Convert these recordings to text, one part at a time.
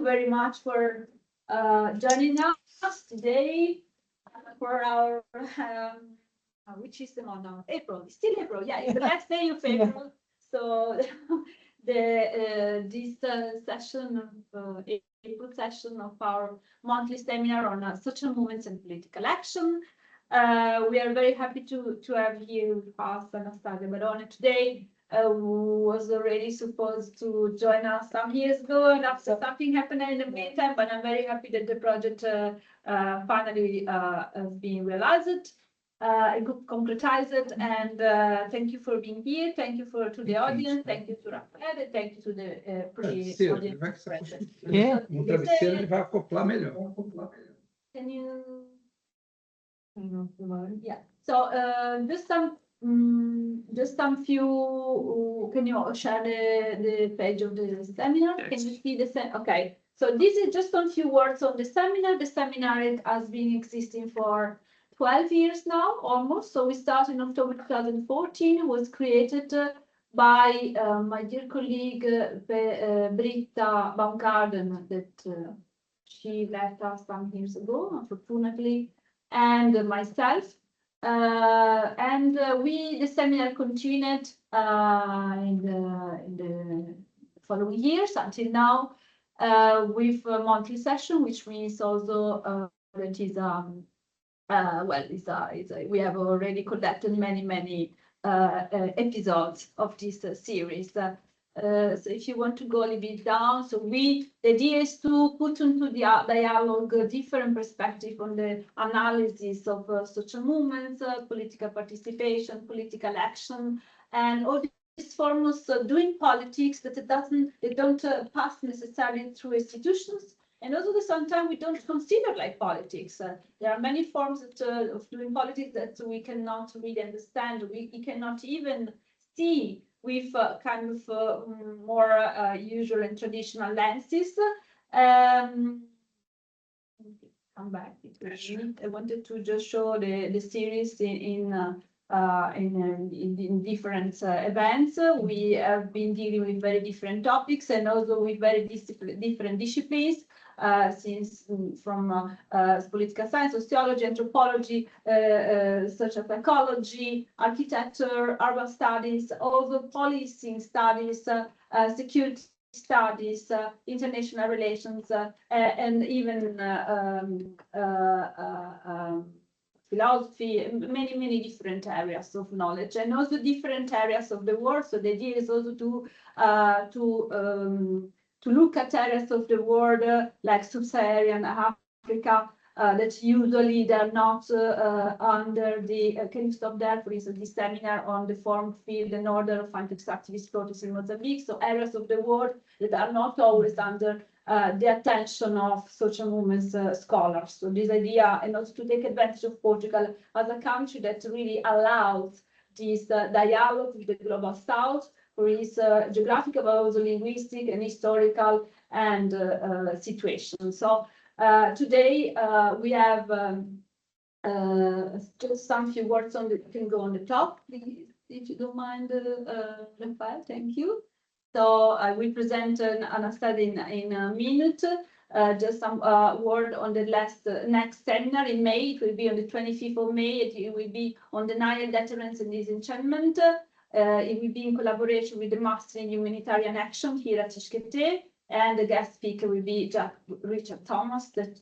very much for joining us today for our, which is the month now? April, it's still April, yeah, it's the last day of April. So this session of April session of our monthly seminar on social movements and political action. We are very happy to have here with us Anastasia Barone today, who was already supposed to join us some years ago, and after something happened in the meantime, but I'm very happy that the project finally has been realized, concretized, and thank you for being here, thank you to the audience, thank you to Rafael, and thank you to the audience present. Travesseiro ele vai acoplar melhor. Can you? Yeah. So just some few. Can you share the page of the seminar? Yes. Can you see the okay? So this is just a few words on the seminar. The seminar has been existing for 12 years now, almost. So we started in October 2014. It was created by my dear colleague Britta Baumgarten, that she left us some years ago, unfortunately, and myself. The seminar continued in the following years until now with a monthly session, which means also that is we have already collected many episodes of this series. So if you want to go a little bit down, so the idea is to put into the dialogue a different perspective on the analysis of social movements, political participation, political action, and all these forms of doing politics that they don't pass necessarily through institutions. And also at the same time, we don't consider like politics. There are many forms of doing politics that we cannot really understand. We cannot even see with kind of more usual and traditional lenses. Come back. I wanted to just show the series in different events. We have been dealing with very different topics and also with very different disciplines. Since from political science, sociology, anthropology, social psychology, architecture, urban studies, also policing studies, security studies, international relations, and even philosophy, many different areas of knowledge, and also different areas of the world. So the idea is also to look at areas of the world like sub-Saharan Africa that usually they're not under the. Can you stop there? For instance, this seminar on the form, field, and order of anti-extractivist protests in Mozambique. So areas of the world that are not always under the attention of social movements scholars. So this idea, and also to take advantage of Portugal as a country that really allows this dialogue with the global south, for its geographical, but also linguistic and historical and situation. So today we have just some few words on the. You can go on the top, please, if you don't mind, Rafael. Thank you. So I will present Anastasia in a minute. Just some word on the next seminar in May. It will be on the 25th of May. It will be on denial, deterrence, and disenchantment. It will be in collaboration with the Master in Humanitarian Action here at CIES-Iscte, and the guest speaker will be Richard Thomas, that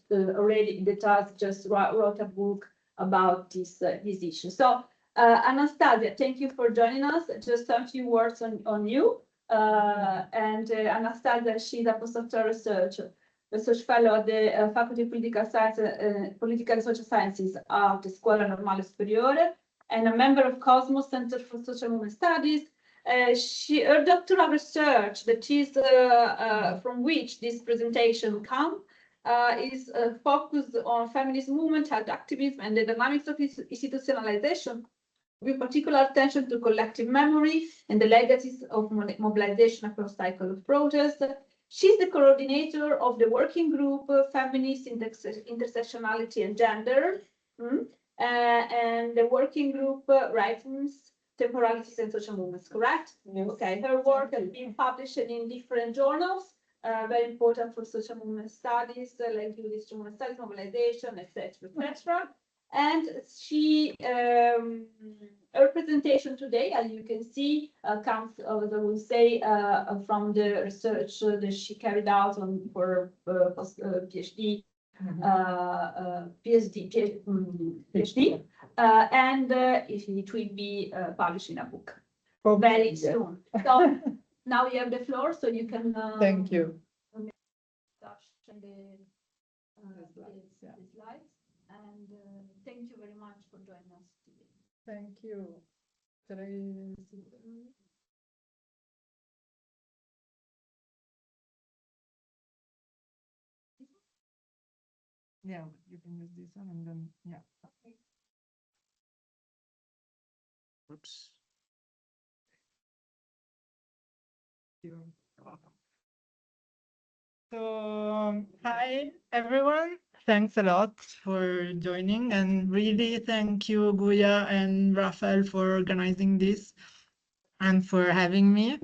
has just wrote a book about this issue. So Anastasia, thank you for joining us. Just a few words on you. Anastasia, she's a postdoctoral research fellow at the Faculty of Political Science, Political and Social Sciences of the Scuola Normale Superiore, and a member of Cosmos Center for Social Movement Studies. Her doctoral research, that is from which this presentation comes, is focused on feminist movement, health activism, and the dynamics of institutionalization, with particular attention to collective memory and the legacies of mobilization across cycle of protest. She's the coordinator of the working group Feminist Intersectionality and Gender, and the working group Rights, Temporalities and Social Movements, correct? Yes. Okay, her work has been published in different journals, very important for social movement studies, like Jewish movement studies, mobilization, etc., etc. And her presentation today, as you can see, comes, I will say, from the research that she carried out on for PhD, PhD, and it will be published in a book very soon. So now you have the floor, so you can. Thank you. The slides. And thank you very much for joining us today. Thank you. Should I see them? Yeah, you can use this one and then, yeah. Okay. Oops. You're welcome. So, hi, everyone. Thanks a lot for joining, and really thank you, Guya and Rafael, for organizing this and for having me.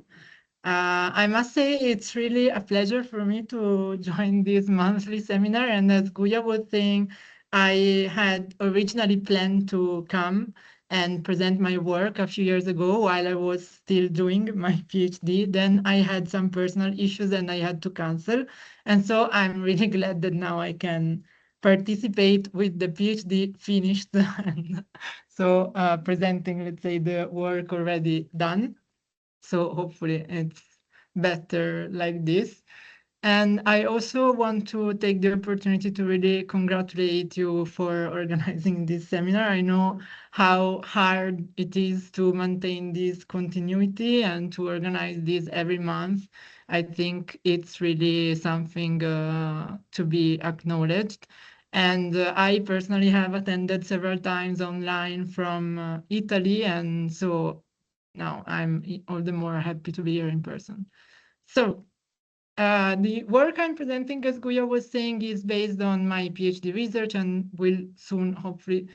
I must say it's really a pleasure for me to join this monthly seminar. And as Guya was saying, I had originally planned to come and present my work a few years ago while I was still doing my PhD. Then I had some personal issues and I had to cancel. And so I'm really glad that now I can participate with the PhD finished and so presenting, let's say, the work already done. So hopefully it's better like this. And I also want to take the opportunity to really congratulate you for organizing this seminar. I know how hard it is to maintain this continuity and to organize this every month. I think it's really something to be acknowledged. And I personally have attended several times online from Italy, and so now I'm all the more happy to be here in person. So the work I'm presenting, as Guya was saying, is based on my PhD research and will soon hopefully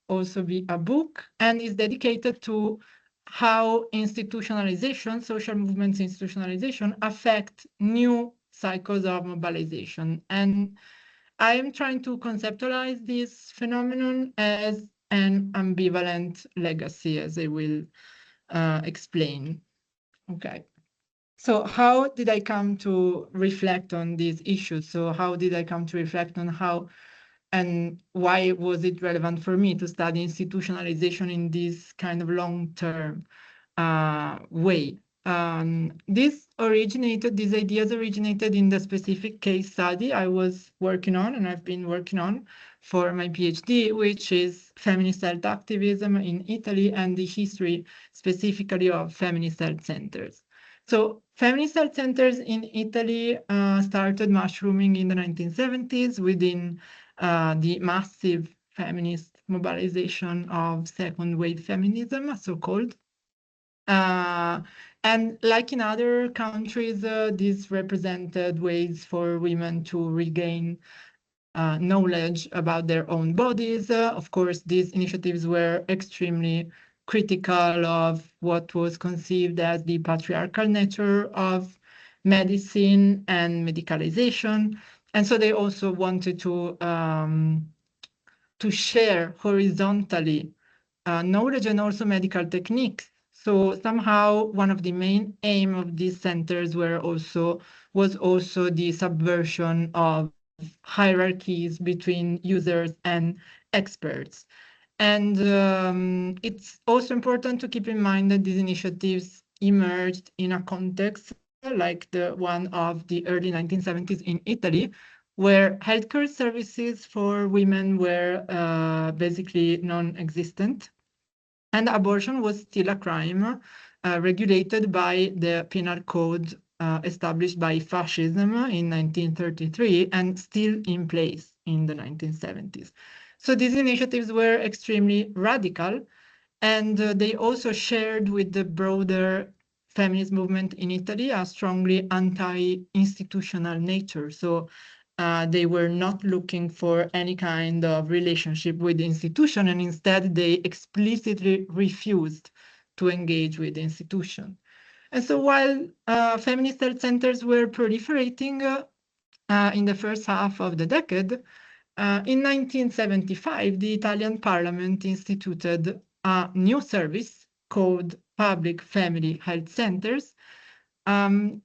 also be a book, and is dedicated to how institutionalization, social movements institutionalization, affect new cycles of mobilization. And I am trying to conceptualize this phenomenon as an ambivalent legacy, as I will explain. Okay. So how did I come to reflect on these issues? So how did I come to reflect on how and why was it relevant for me to study institutionalization in this kind of long-term way? These ideas originated in the specific case study I was working on and I've been working on for my PhD, which is feminist health activism in Italy and the history specifically of feminist health centers. So feminist health centers in Italy started mushrooming in the 1970s within the massive feminist mobilization of second wave feminism, so-called. And like in other countries, this represented ways for women to regain knowledge about their own bodies. Of course, these initiatives were extremely critical of what was conceived as the patriarchal nature of medicine and medicalization. And so they also wanted to share horizontally knowledge and also medical techniques. So somehow one of the main aim of these centers was also the subversion of hierarchies between users and experts. And it's also important to keep in mind that these initiatives emerged in a context like the one of the early 1970s in Italy, where healthcare services for women were basically non-existent, and abortion was still a crime regulated by the penal code established by fascism in 1933 and still in place in the 1970s. So these initiatives were extremely radical, and they also shared with the broader feminist movement in Italy a strongly anti-institutional nature. So they were not looking for any kind of relationship with the institution, and instead they explicitly refused to engage with the institution. And so while feminist health centers were proliferating in the first half of the decade, in 1975, the Italian Parliament instituted a new service called Public Family Health Centers,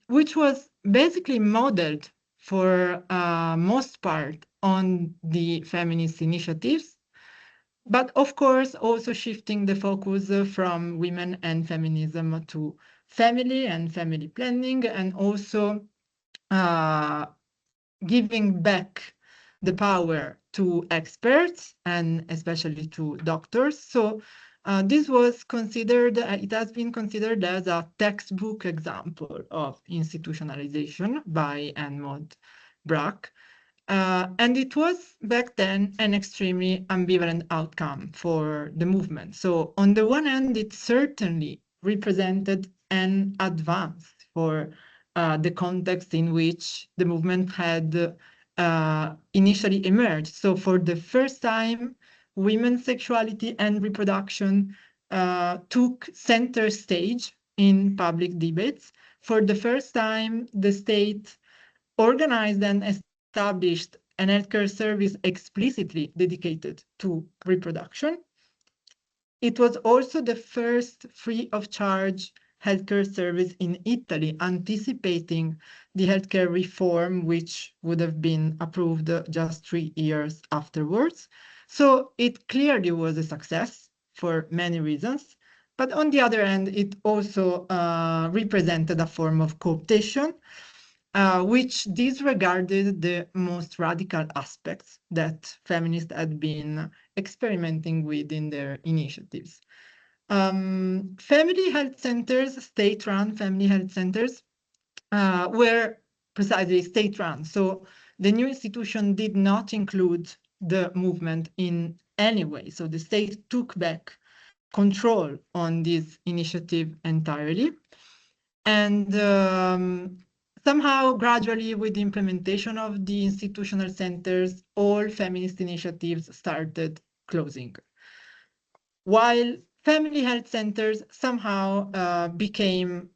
which was basically modeled for most part on the feminist initiatives, but of course also shifting the focus from women and feminism to family and family planning, and also giving back the power to experts and especially to doctors. So this was considered, it has been considered as a textbook example of institutionalization by Maud Brack. And it was back then an extremely ambivalent outcome for the movement. So on the one hand, it certainly represented an advance for the context in which the movement had initially emerged. So for the first time, women's sexuality and reproduction took center stage in public debates. For the first time, the state organized and established an healthcare service explicitly dedicated to reproduction. It was also the first free of charge healthcare service in Italy, anticipating the healthcare reform, which would have been approved just 3 years afterwards. So it clearly was a success for many reasons. But on the other hand, it also represented a form of cooptation, which disregarded the most radical aspects that feminists had been experimenting with in their initiatives. Family health centers, state-run family health centers, were precisely state-run. So the new institution did not include the movement in any way. So the state took back control on this initiative entirely. And somehow, gradually, with the implementation of the institutional centers, all feminist initiatives started closing. While family health centers somehow became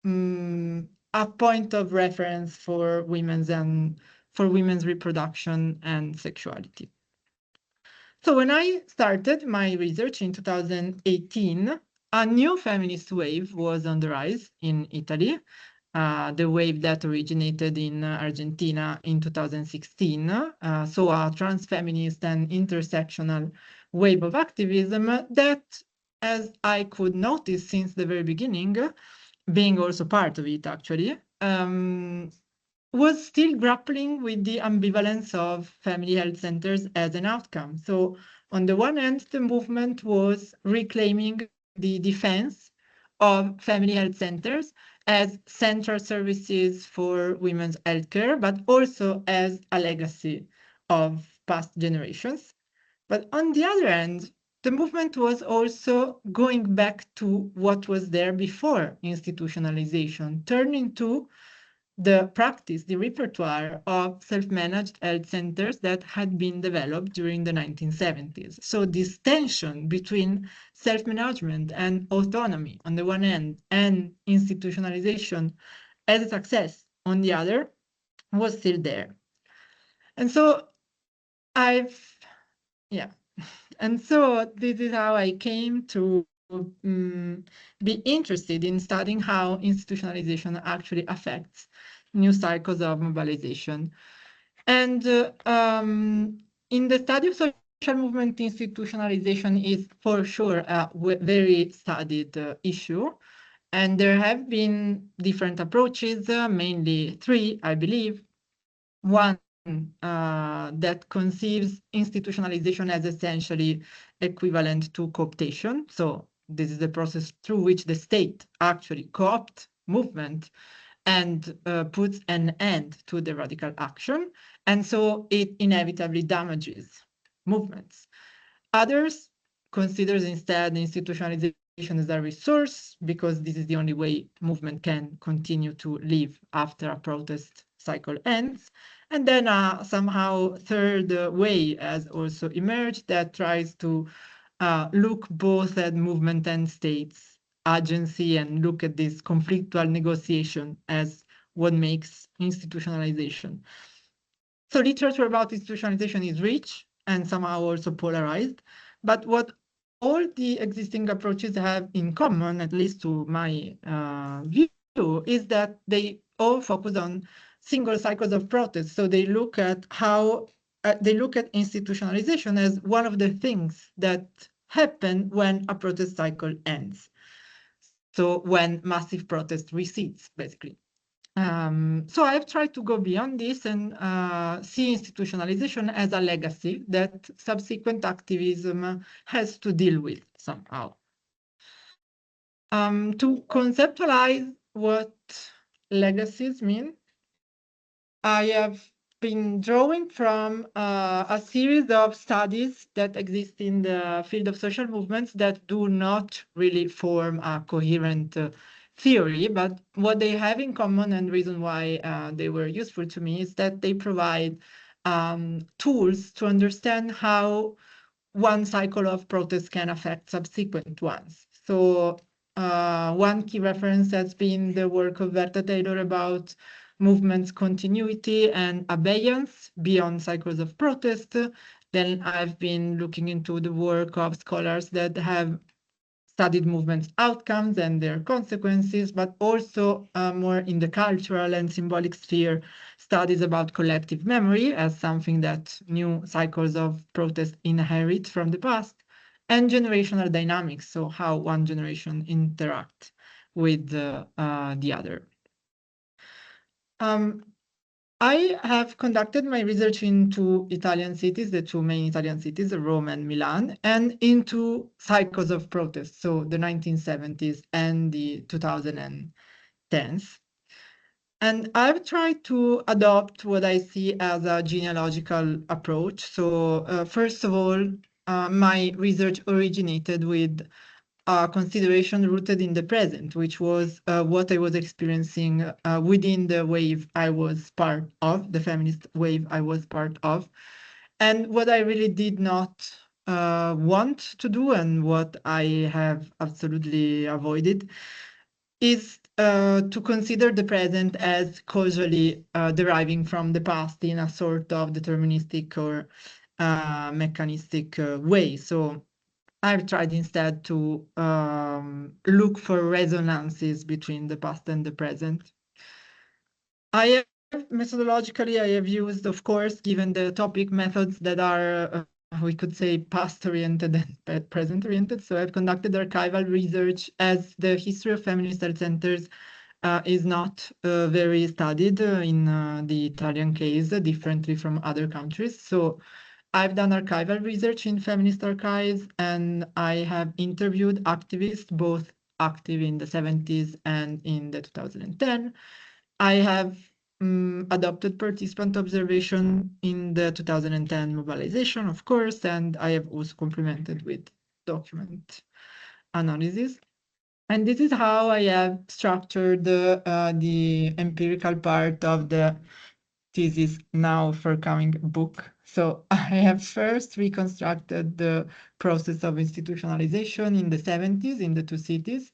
a point of reference for women's reproduction and sexuality. So when I started my research in 2018, a new feminist wave was on the rise in Italy, the wave that originated in Argentina in 2016. So a trans-feminist and intersectional wave of activism that, as I could notice since the very beginning, being also part of it actually, was still grappling with the ambivalence of family health centers as an outcome. So on the one hand, the movement was reclaiming the defense of family health centers as central services for women's healthcare, but also as a legacy of past generations. But on the other hand, the movement was also going back to what was there before institutionalization, turning to the practice, the repertoire of self-managed health centers that had been developed during the 1970s. So this tension between self-management and autonomy on the one hand and institutionalization as a success on the other was still there. And so and so this is how I came to be interested in studying how institutionalization actually affects new cycles of mobilization. And in the study of social movement, institutionalization is for sure a very studied issue. And there have been different approaches, mainly 3, I believe. One that conceives institutionalization as essentially equivalent to cooptation. So this is the process through which the state actually co-opts movement and puts an end to the radical action. And so it inevitably damages movements. Others considers instead institutionalization as a resource, because this is the only way movement can continue to live after a protest cycle ends. And then somehow third way has also emerged that tries to look both at movement and states agency and look at this conflictual negotiation as what makes institutionalization. So literature about institutionalization is rich and somehow also polarized, but what all the existing approaches have in common, at least to my view, is that they all focus on single cycles of protest. So they look at how they look at institutionalization as one of the things that happen when a protest cycle ends. So when massive protest recedes, basically. So I've tried to go beyond this and see institutionalization as a legacy that subsequent activism has to deal with somehow. To conceptualize what legacies mean, I have been drawing from a series of studies that exist in the field of social movements that do not really form a coherent theory, but what they have in common and reason why they were useful to me is that they provide tools to understand how one cycle of protest can affect subsequent ones. So one key reference has been the work of Berta Taylor about movements continuity and abeyance beyond cycles of protest. Then I've been looking into the work of scholars that have studied movements outcomes and their consequences, but also more in the cultural and symbolic sphere, studies about collective memory as something that new cycles of protest inherit from the past, and generational dynamics, so how one generation interacts with the other. I have conducted my research into Italian cities, the two main Italian cities, Rome and Milan, and into cycles of protest, so the 1970s and the 2010s. And I've tried to adopt what I see as a genealogical approach. So first of all, my research originated with a consideration rooted in the present, which was what I was experiencing within the wave I was part of, the feminist wave I was part of. And what I really did not want to do and what I have absolutely avoided is to consider the present as causally deriving from the past in a sort of deterministic or mechanistic way. So I've tried instead to look for resonances between the past and the present. Methodologically, I have used, of course, given the topic, methods that are, we could say, past-oriented and present-oriented. So I've conducted archival research as the history of feminist health centers is not very studied in the Italian case, differently from other countries. So I've done archival research in feminist archives, and I have interviewed activists, both active in the 70s and in the 2010. I have adopted participant observation in the 2010 mobilization, of course, and I have also complemented with document analysis. And this is how I have structured the empirical part of the thesis now forthcoming book. So I have first reconstructed the process of institutionalization in the 70s in the two cities.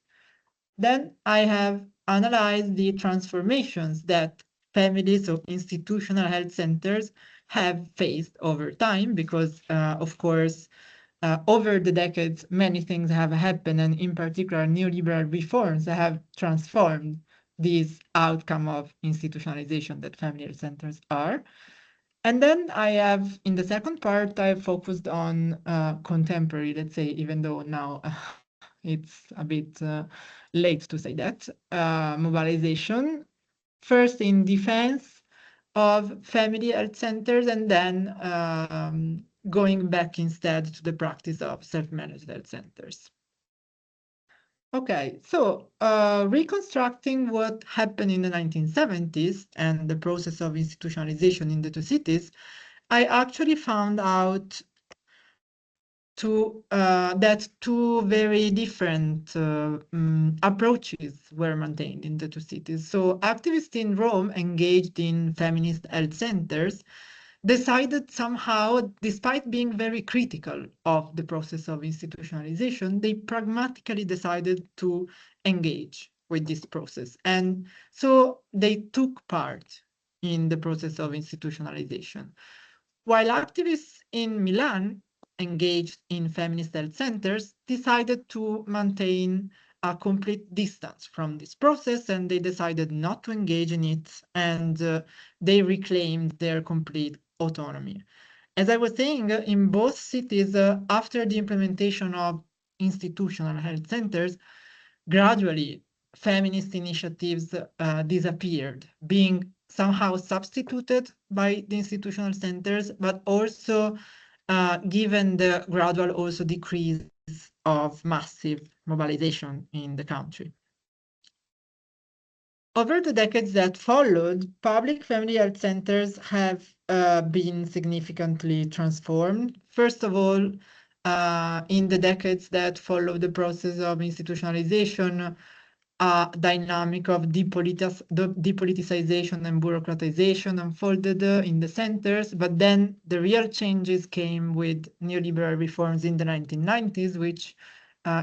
Then I have analyzed the transformations that families or institutional health centers have faced over time, because of course, over the decades, many things have happened, and in particular, neoliberal reforms have transformed this outcome of institutionalization that family health centers are. And then I have, in the second part, I focused on contemporary, let's say, even though now it's a bit late to say that, mobilization, first in defense of family health centers, and then going back instead to the practice of self-managed health centers. Okay, so reconstructing what happened in the 1970s and the process of institutionalization in the two cities, I actually found out that two very different approaches were maintained in the two cities. So activists in Rome engaged in feminist health centers decided somehow, despite being very critical of the process of institutionalization, they pragmatically decided to engage with this process. And so they took part in the process of institutionalization. While activists in Milan engaged in feminist health centers decided to maintain a complete distance from this process, and they decided not to engage in it, and they reclaimed their complete autonomy. As I was saying, in both cities, after the implementation of institutional health centers, gradually feminist initiatives disappeared, being somehow substituted by the institutional centers, but also given the gradual also decrease of massive mobilization in the country. Over the decades that followed, public family health centers have been significantly transformed. First of all, in the decades that followed the process of institutionalization, a dynamic of depoliticization and bureaucratization unfolded in the centers, but then the real changes came with neoliberal reforms in the 1990s, which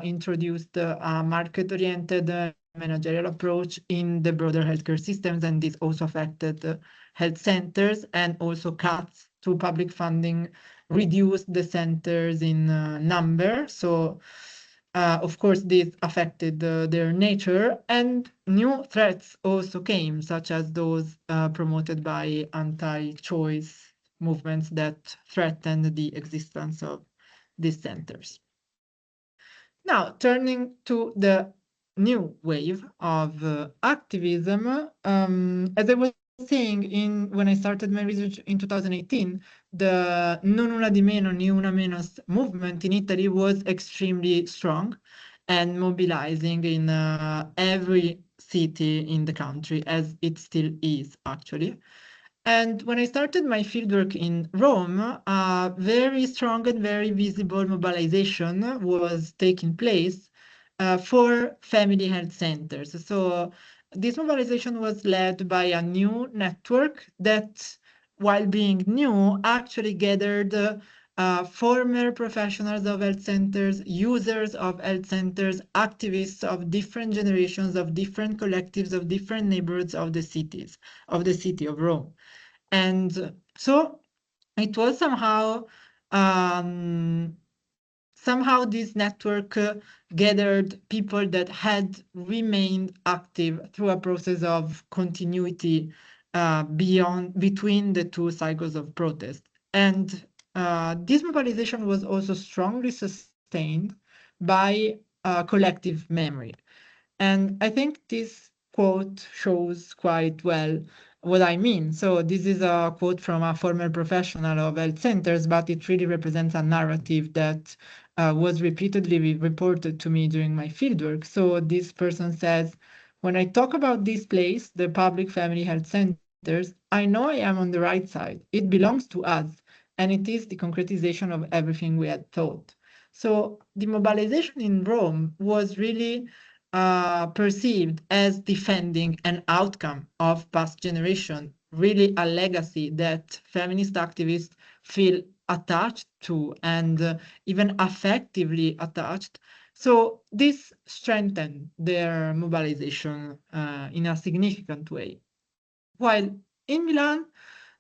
introduced a market-oriented managerial approach in the broader healthcare systems, and this also affected health centers, and also cuts to public funding reduced the centers in number. So of course, this affected their nature, and new threats also came, such as those promoted by anti-choice movements that threatened the existence of these centers. Now, turning to the new wave of activism, as I was saying, when I started my research in 2018, the Non una di meno ni una menos movement in Italy was extremely strong and mobilizing in every city in the country, as it still is actually. And when I started my fieldwork in Rome, a very strong and very visible mobilization was taking place for family health centers. So this mobilization was led by a new network that, while being new, actually gathered former professionals of health centers, users of health centers, activists of different generations, of different collectives, of different neighborhoods of the city of Rome. And so it was somehow this network gathered people that had remained active through a process of continuity between the two cycles of protest. And this mobilization was also strongly sustained by collective memory. And I think this quote shows quite well what I mean. So this is a quote from a former professional of health centers, but it really represents a narrative that was repeatedly reported to me during my fieldwork. So this person says, when I talk about this place, the public family health centers, I know I am on the right side. It belongs to us, and it is the concretization of everything we had thought. So the mobilization in Rome was really perceived as defending an outcome of past generation, really a legacy that feminist activists feel attached to and even affectively attached. So this strengthened their mobilization in a significant way. While in Milan,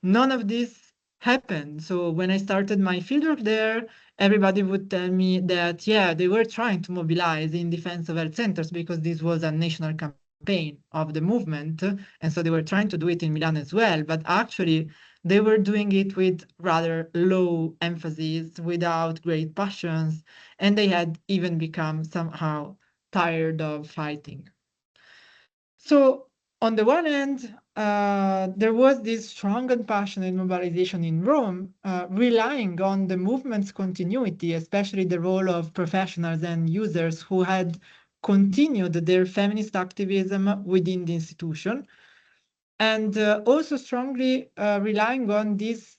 none of this happened. So when I started my fieldwork there, everybody would tell me that, yeah, they were trying to mobilize in defense of health centers because this was a national campaign of the movement. And so they were trying to do it in Milan as well. But actually, they were doing it with rather low emphasis, without great passions. And they had even become somehow tired of fighting. So on the one hand, there was this strong and passionate mobilization in Rome, relying on the movement's continuity, especially the role of professionals and users who had continued their feminist activism within the institution, and also strongly relying on this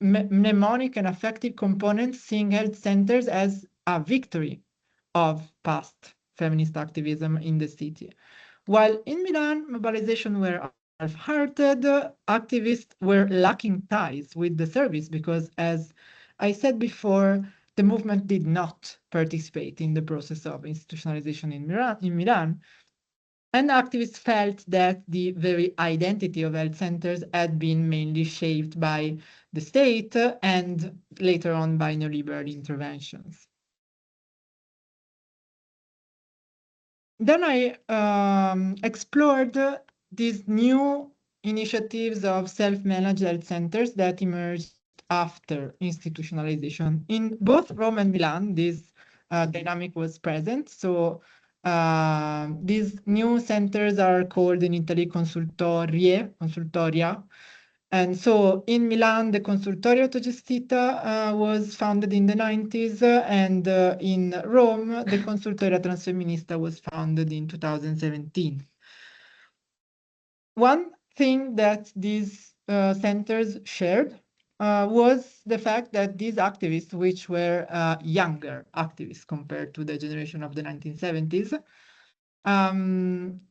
mnemonic and affective component, seeing health centers as a victory of past feminist activism in the city. While in Milan, mobilization were half-hearted, activists were lacking ties with the service because, as I said before, the movement did not participate in the process of institutionalization in Milan, and activists felt that the very identity of health centers had been mainly shaped by the state and later on by neoliberal interventions. Then I explored these new initiatives of self-managed health centers that emerged after institutionalization. In both Rome and Milan, this dynamic was present. So these new centers are called in Italy consultoria. And so in Milan, the Consultoria Autogestita was founded in the 90s, and in Rome, the Consultoria Transfemminista was founded in 2017. One thing that these centers shared was the fact that these activists, which were younger activists compared to the generation of the 1970s,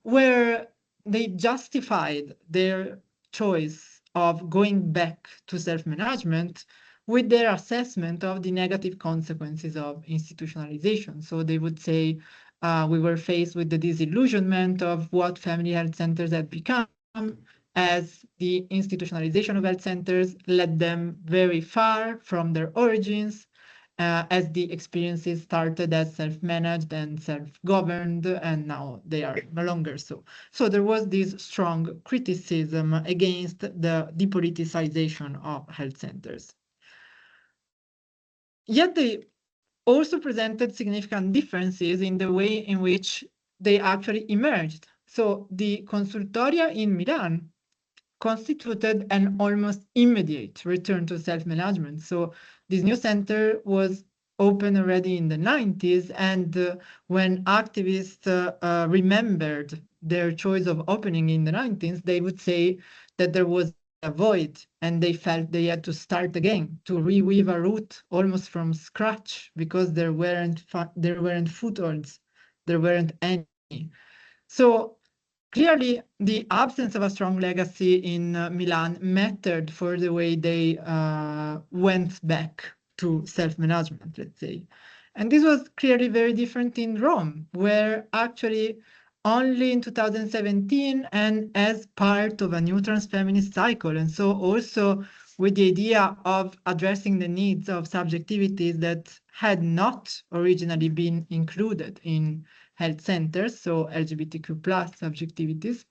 where they justified their choice of going back to self-management with their assessment of the negative consequences of institutionalization. So they would say, we were faced with the disillusionment of what family health centers had become, as the institutionalization of health centers led them very far from their origins, as the experiences started as self-managed and self-governed, and now they are no longer so. So there was this strong criticism against the depoliticization of health centers. Yet they also presented significant differences in the way in which they actually emerged. So the consultoria in Milan constituted an almost immediate return to self-management. So this new center was open already in the 90s, and when activists remembered their choice of opening in the 90s, they would say that there was a void, and they felt they had to start again, to reweave a route almost from scratch, because there weren't footholds, there weren't any. So clearly, the absence of a strong legacy in Milan mattered for the way they went back to self-management, let's say. And this was clearly very different in Rome, where actually only in 2017 and as part of a new transfeminist cycle, and so also with the idea of addressing the needs of subjectivities that had not originally been included in health centers, so LGBTQ plus subjectivities.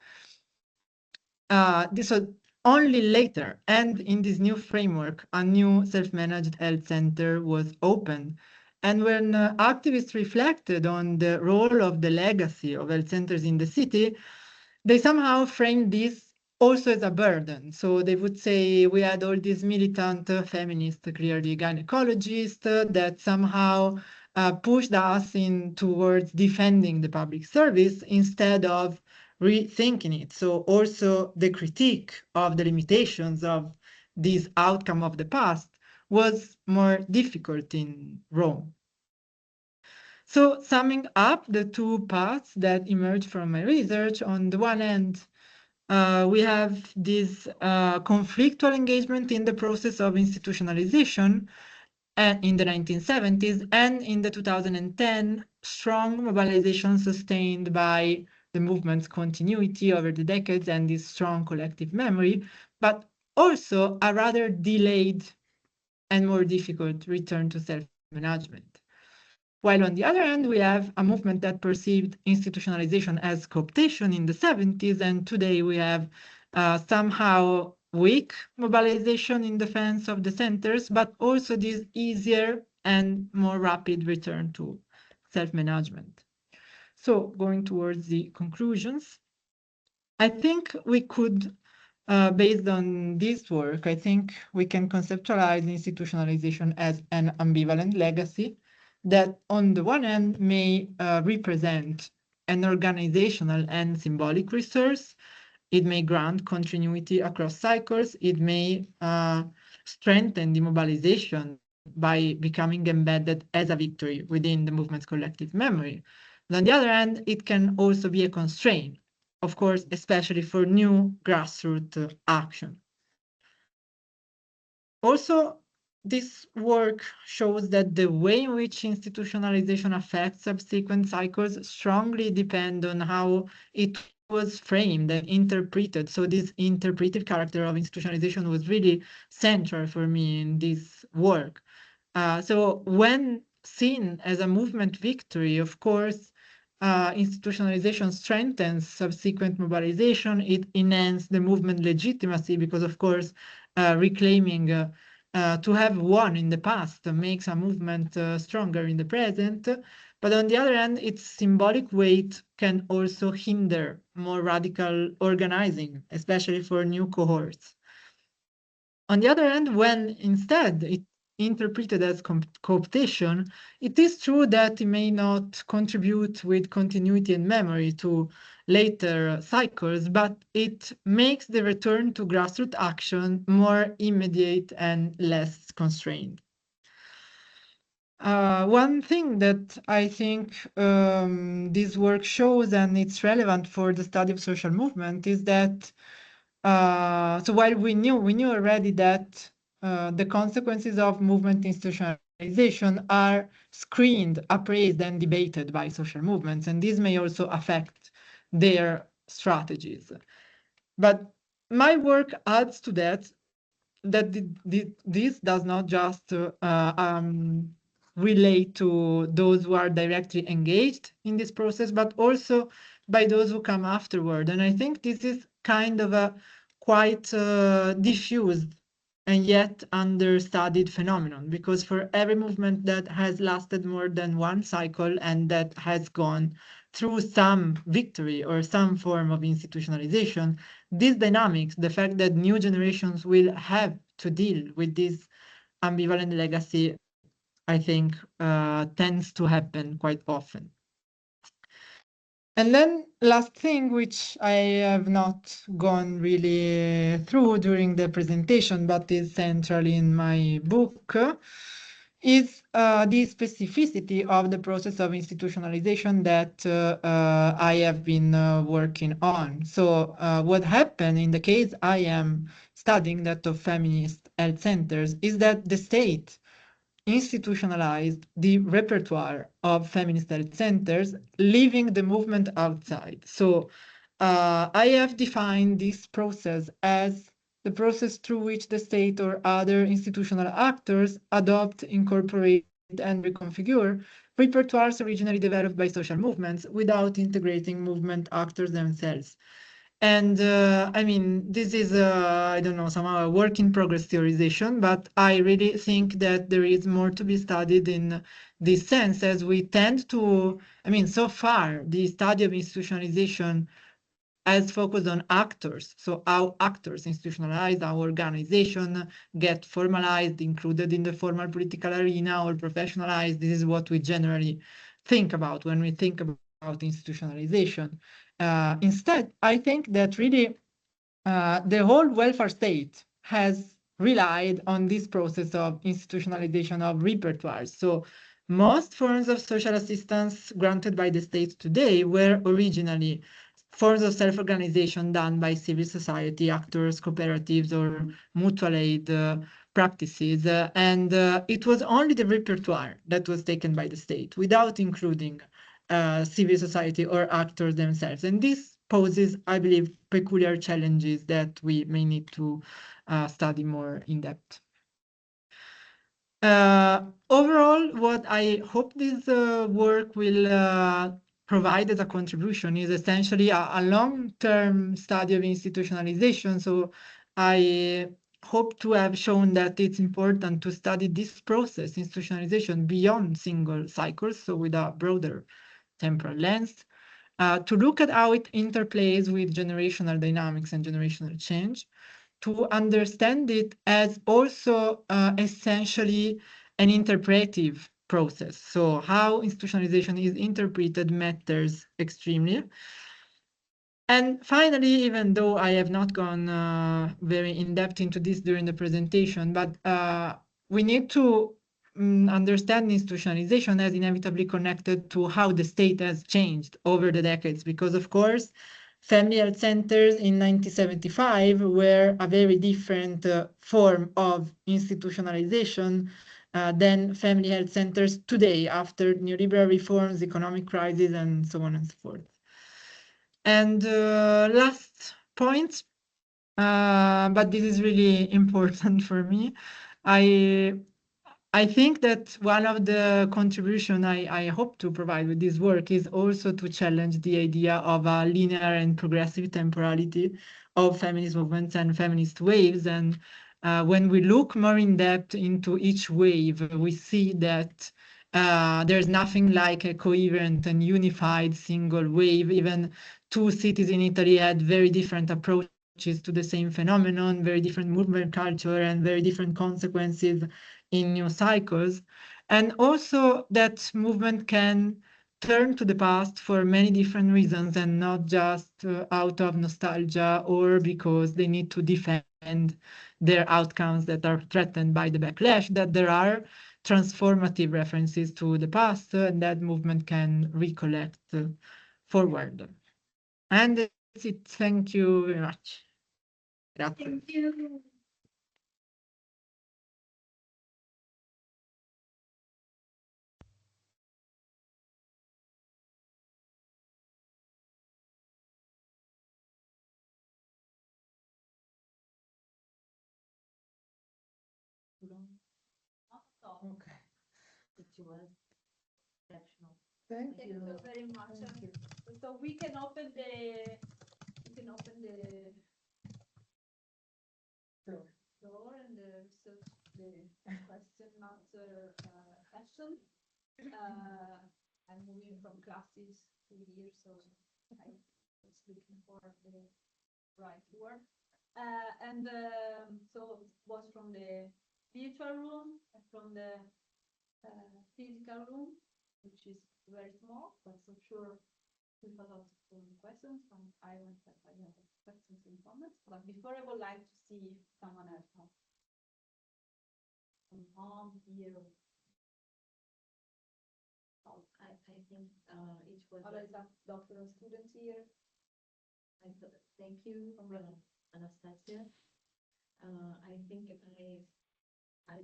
This was only later, and in this new framework, a new self-managed health center was opened. And when activists reflected on the role of the legacy of health centers in the city, they somehow framed this also as a burden. So they would say we had all these militant feminists, clearly gynecologists, that somehow pushed us in towards defending the public service instead of rethinking it. So also the critique of the limitations of this outcome of the past was more difficult in Rome. So summing up the two paths that emerged from my research, on the one hand, we have this conflictual engagement in the process of institutionalization in the 1970s, and in the 2010, strong mobilization sustained by the movement's continuity over the decades and this strong collective memory, but also a rather delayed and more difficult return to self-management. While on the other hand, we have a movement that perceived institutionalization as cooptation in the 70s, and today we have somehow weak mobilization in defense of the centers, but also this easier and more rapid return to self-management. So going towards the conclusions, I think we could, based on this work, I think we can conceptualize institutionalization as an ambivalent legacy that on the one hand may represent an organizational and symbolic resource. It may grant continuity across cycles. It may strengthen the mobilization by becoming embedded as a victory within the movement's collective memory. But on the other hand, it can also be a constraint of course, especially for new grassroots action. Also, this work shows that the way in which institutionalization affects subsequent cycles strongly depend on how it was framed and interpreted. So this interpretive character of institutionalization was really central for me in this work. So when seen as a movement victory, of course, institutionalization strengthens subsequent mobilization. It enhances the movement legitimacy because, of course, reclaiming to have won in the past makes a movement stronger in the present. But on the other hand, its symbolic weight can also hinder more radical organizing, especially for new cohorts. On the other hand, when instead it interpreted as cooptation, it is true that it may not contribute with continuity and memory to later cycles, but it makes the return to grassroots action more immediate and less constrained. One thing that I think this work shows, and it's relevant for the study of social movement, is that so while we knew already that the consequences of movement institutionalization are screened, appraised, and debated by social movements, and this may also affect their strategies. But my work adds to that this does not just relate to those who are directly engaged in this process, but also by those who come afterward. And I think this is kind of a quite diffused and yet understudied phenomenon, because for every movement that has lasted more than one cycle and that has gone through some victory or some form of institutionalization, these dynamics, the fact that new generations will have to deal with this ambivalent legacy, I think tends to happen quite often. And then last thing, which I have not gone really through during the presentation, but is central in my book, is the specificity of the process of institutionalization that I have been working on. So what happened in the case I am studying, that of feminist health centers, is that the state institutionalized the repertoire of feminist health centers, leaving the movement outside. So I have defined this process as the process through which the state or other institutional actors adopt, incorporate, and reconfigure repertoires originally developed by social movements without integrating movement actors themselves. And I mean, this is, I don't know, somehow a work in progress theorization, but I really think that there is more to be studied in this sense, as we tend to, I mean, so far, the study of institutionalization has focused on actors. So how actors institutionalize, how organization get formalized, included in the formal political arena, or professionalized. This is what we generally think about when we think about institutionalization. Instead, I think that really the whole welfare state has relied on this process of institutionalization of repertoires. So most forms of social assistance granted by the state today were originally forms of self-organization done by civil society actors, cooperatives, or mutual aid practices. And it was only the repertoire that was taken by the state without including civil society or actors themselves. And this poses, I believe, peculiar challenges that we may need to study more in depth. Overall, what I hope this work will provide as a contribution is essentially a long-term study of institutionalization. So I hope to have shown that it's important to study this process, institutionalization, beyond single cycles, so with a broader temporal lens, to look at how it interplays with generational dynamics and generational change, to understand it as also essentially an interpretive process. So how institutionalization is interpreted matters extremely. And finally, even though I have not gone very in-depth into this during the presentation, but we need to understand institutionalization as inevitably connected to how the state has changed over the decades, because of course, family health centers in 1975 were a very different form of institutionalization than family health centers today after neoliberal reforms, economic crisis, and so on and so forth. And last point, but this is really important for me. I think that one of the contribution I hope to provide with this work is also to challenge the idea of a linear and progressive temporality of feminist movements and feminist waves. And when we look more in depth into each wave, we see that there's nothing like a coherent and unified single wave. Even two cities in Italy had very different approaches to the same phenomenon, very different movement culture, and very different consequences in new cycles. And also that movement can turn to the past for many different reasons and not just out of nostalgia or because they need to defend their outcomes that are threatened by the backlash, that there are transformative references to the past and that movement can recollect forward. And that's it. Thank you very much. Grazie. Thank you. Okay. It was exceptional. Thank Thank you very much. Thank you. So we can open the Sure. floor and the question answer session. I'm moving from classes to here, so I was looking for the right word. And so it was from the virtual room and from the physical room, which is very small, but for sure with a lot of questions from Ireland that I have questions and comments. But before, I would like to see if someone else has some home here. I think it was. Or is that doctoral students here? Thank you, Anastasia. I think I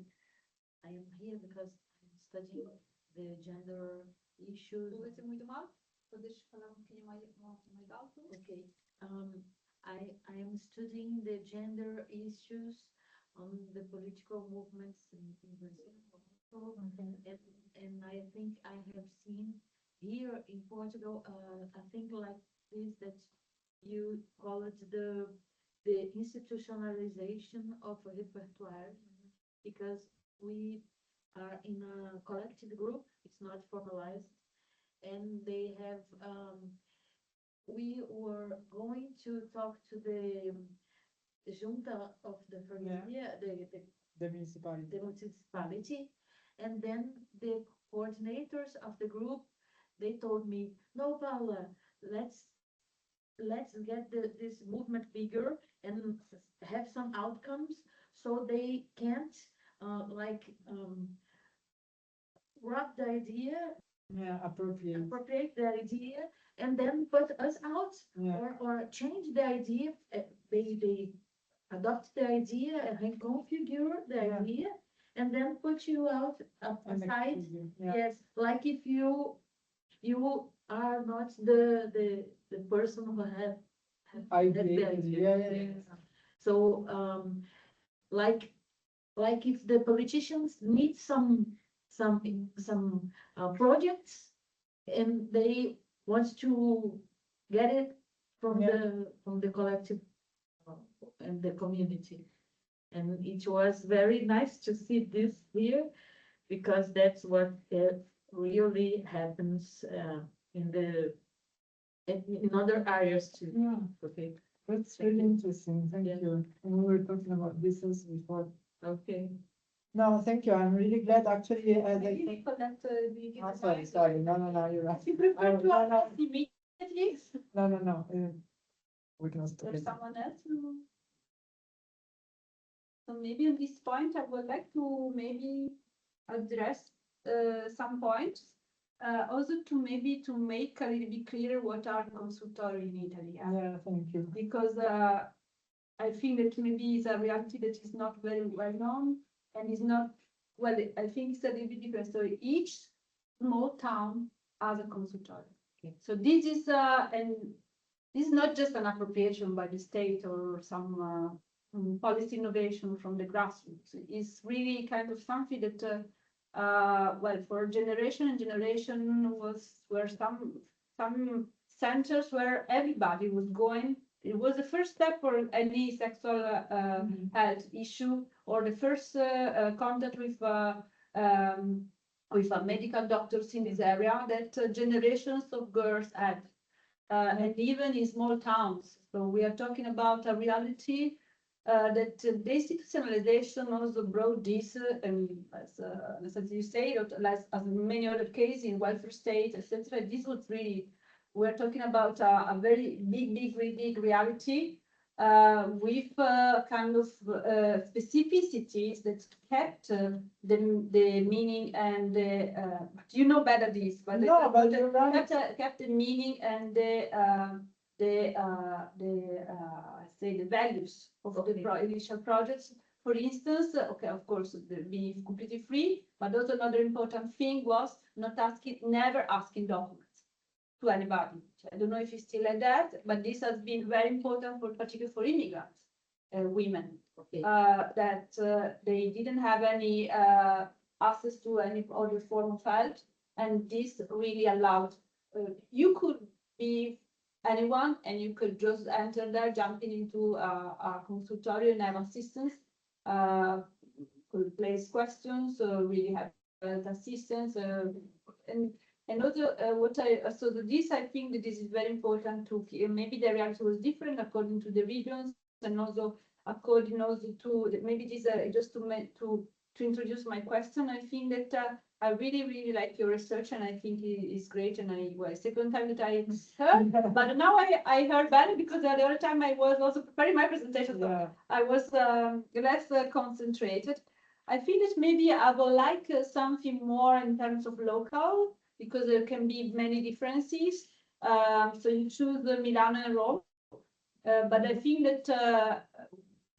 am here because I'm studying the gender issues. Dovete muito mal? Podes falar pouquinho mais alto? Okay. I am studying the gender issues on the political movements in Brazil. And I think I have seen here in Portugal a thing like this that you call it the institutionalization of a repertoire, because we are in a collective group, it's not formalized, and they have we were going to talk to the junta of the The municipality. the municipality, and then the coordinators of the group, they told me, no, Paula, let's get this movement bigger and have some outcomes so they can't grab the idea, appropriate the idea, and then put us out, or change the idea. They adopt the idea and reconfigure the idea, and then put you out aside. Yes, like if you are not the person who have the idea. So like if the politicians need some projects and they want to get it from the collective and the community. And it was very nice to see this here, because that's what really happens in other areas too. Okay. That's really interesting. Thank you. And we were talking about this before. Okay. No, thank you. I'm really glad actually. Maybe we connect Sorry. No, you're right. You prefer to ask immediately? No. We can stop There's it. someone else who... So maybe on this point, I would like to maybe address some points Also to make a little bit clearer what are consultori in Italy. Yeah, thank you. Because I think that maybe it's a reality that is not very well known and is not, well, I think it's a little bit different. So each small town has a consultori. Okay. So this is, and this is not just an appropriation by the state or some policy innovation from the grassroots. It's really kind of something that, well, for generation and generation were some centers where everybody was going. It was the first step for any sexual health issue, or the first contact with medical doctors in this area that generations of girls had, and even in small towns. So we are talking about a reality that the institutionalization also brought this, as you say, as many other cases in welfare state, etc. This was really, we're talking about a very big reality with kind of specificities that kept the meaning and the, you know better this, but No, but you're right. kept the meaning and say the values of the initial projects. For instance, okay, of course, being completely free, but also another important thing was never asking documents to anybody. I don't know if it's still like that, but this has been very important, particularly for immigrants, women, that they didn't have any access to any other form of help, and this really allowed you could be anyone, and you could just enter there, jumping into a consultorium and have assistance, could place questions, really have assistance, and also so this, I think that this is very important to, maybe the reality was different according to the regions, and also according also to, maybe this just to introduce my question. I think that I really like your research, and I think it is great, and second time that I heard, but now I heard better, because the other time I was also preparing my presentation, so I was less concentrated. I feel that maybe I would like something more in terms of local, because there can be many differences. So you choose Milano and Rome, but I think that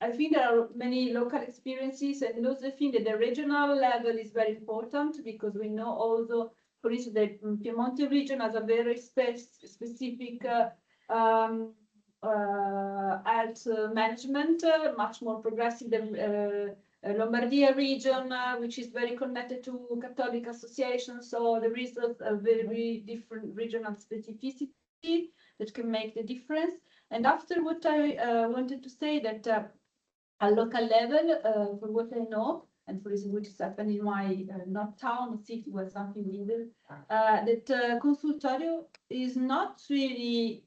there are many local experiences, and also think that the regional level is very important, because we know also, for instance, the Piemonte region has a very specific health management, much more progressive than Lombardia region, which is very connected to Catholic associations. So there is a very different regional specificity that can make the difference. And after what I wanted to say, that a local level, for what I know, and for instance, which is happening in my not town, city, where something needed, that consultorio is not really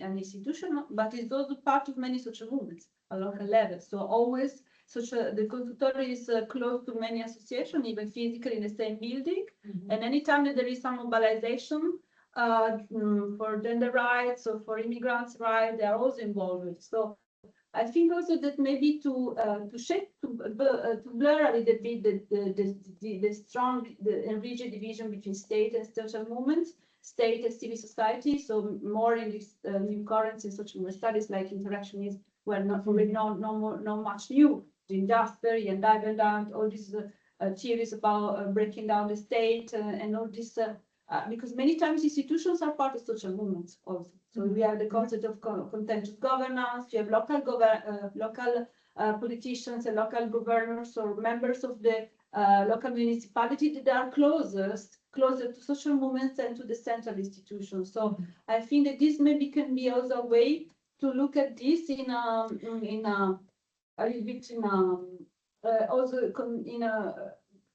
an institution, but it's also part of many social movements at local level. So always, the consultorio is close to many associations, even physically in the same building. And anytime that there is some mobilization for gender rights or for immigrants' rights, they are also involved. So I think also that maybe to blur a little bit the strong and rigid division between state and social movements, state and civil society. So more in this new currents in social studies like interactionism, where not much new. The industry and dividend, all these theories about breaking down the state and all this, because many times institutions are part of social movements also. So we have the concept of contentious governance. You have local politicians and local governors or members of the local municipality that are closer to social movements and to the central institutions. So I think that this maybe can be also a way to look at this in a little bit also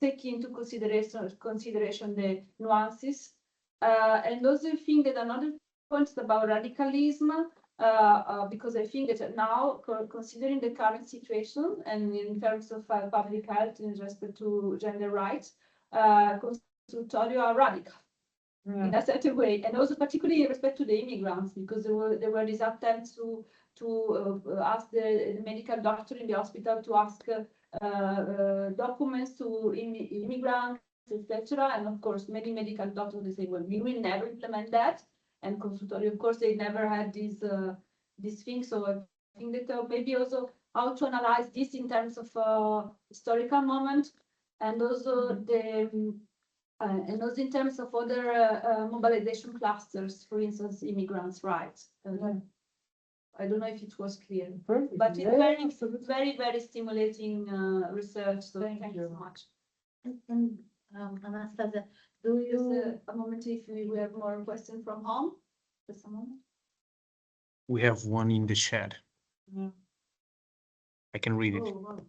taking into consideration the nuances, and also think that another point is about radicalism, because I think that now, considering the current situation and in terms of public health in respect to gender rights, consultorio are radical. In a certain way, and also particularly in respect to the immigrants, because there were these attempts to ask the medical doctor in the hospital to ask documents to immigrants, etc. And of course, many medical doctors, they say, well, we will never implement that. And consultory, of course, they never had this thing. So I think that maybe also how to analyze this in terms of historical moment, and also and also in terms of other mobilization clusters, for instance, immigrants' rights. I don't know if it was clear, but it's very, very stimulating research. So thank you so much. And Anastasia, do Just you? a moment, if we have more questions from home. Just a moment. We have one in the chat. I can read it. Oh, wow.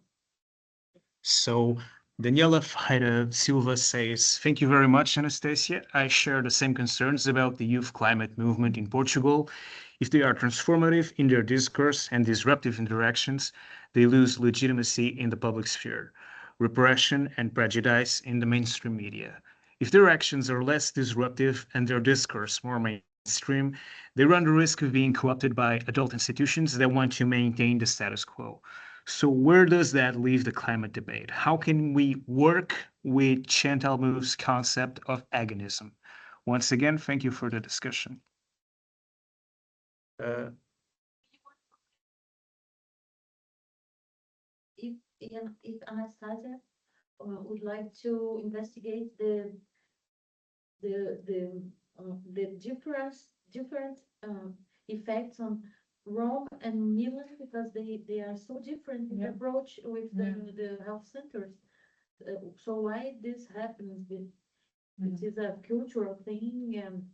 So Daniela Feira Silva says, thank you very much, Anastasia. I share the same concerns about the youth climate movement in Portugal. If they are transformative in their discourse and disruptive interactions, they lose legitimacy in the public sphere, repression and prejudice in the mainstream media. If their actions are less disruptive and their discourse more mainstream, they run the risk of being co-opted by adult institutions that want to maintain the status quo. So where does that leave the climate debate? How can we work with Chantal Mouffe's concept of agonism? Once again, thank you for the discussion. If Anastasia would like to investigate the different effects on Rome and Milan, because they are so different in the approach with the health centers. So why this happens? It is a cultural thing, and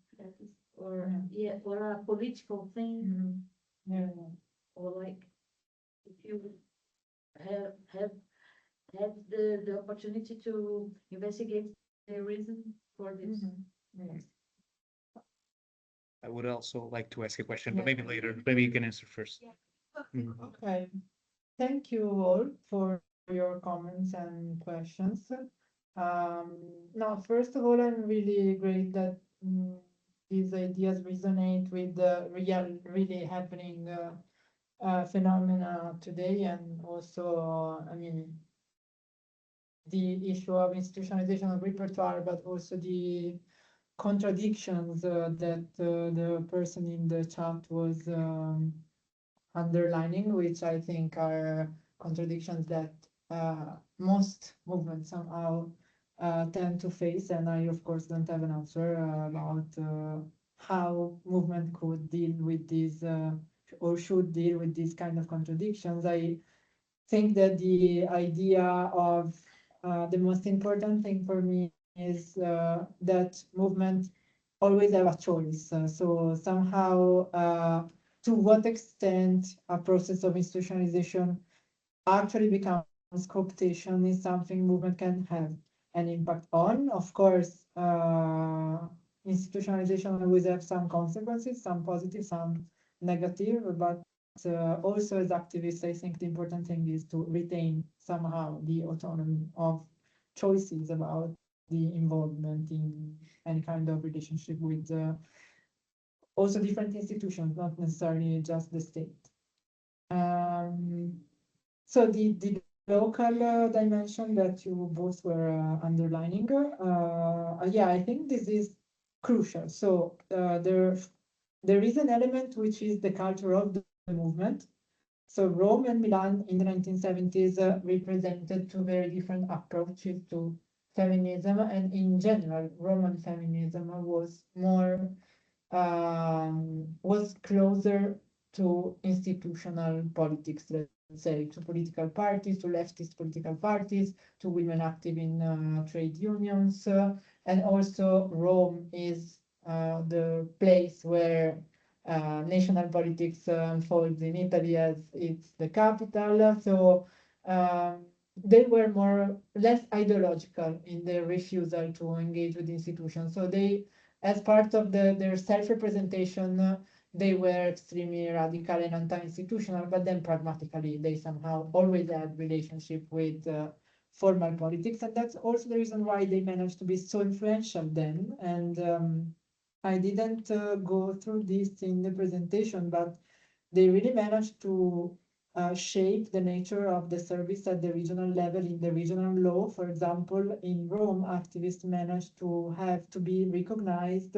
or a political thing, or like if you have the opportunity to investigate the reason for this. I would also like to ask a question, but maybe later. Maybe you can answer first. Okay. Thank you all for your comments and questions. Now, first of all, I'm really great that these ideas resonate with the really happening phenomena today, and also, I mean, the issue of institutionalization of repertoire, but also the contradictions that the person in the chat was underlining, which I think are contradictions that most movements somehow tend to face. And I, of course, don't have an answer about how movement could deal with these or should deal with these kind of contradictions. I think that the idea of the most important thing for me is that movement always have a choice. So somehow, to what extent a process of institutionalization actually becomes cooptation is something movement can have an impact on. Of course, institutionalization always have some consequences, some positive, some negative, but also as activists, I think the important thing is to retain somehow the autonomy of choices about the involvement in any kind of relationship with also different institutions, not necessarily just the state. So the local dimension that you both were underlining, yeah, I think this is crucial. So there is an element which is the culture of the movement. So Rome and Milan in the 1970s represented two very different approaches to feminism, and in general, Roman feminism was more was closer to institutional politics, let's say, to political parties, to leftist political parties, to women active in trade unions, and also Rome is the place where national politics unfolds in Italy, as it's the capital. So they were less ideological in their refusal to engage with institutions. So they, as part of their self-representation, they were extremely radical and anti-institutional, but then pragmatically, they somehow always had relationship with formal politics. And that's also the reason why they managed to be so influential then. And I didn't go through this in the presentation, but they really managed to shape the nature of the service at the regional level in the regional law. For example, in Rome, activists managed to have to be recognized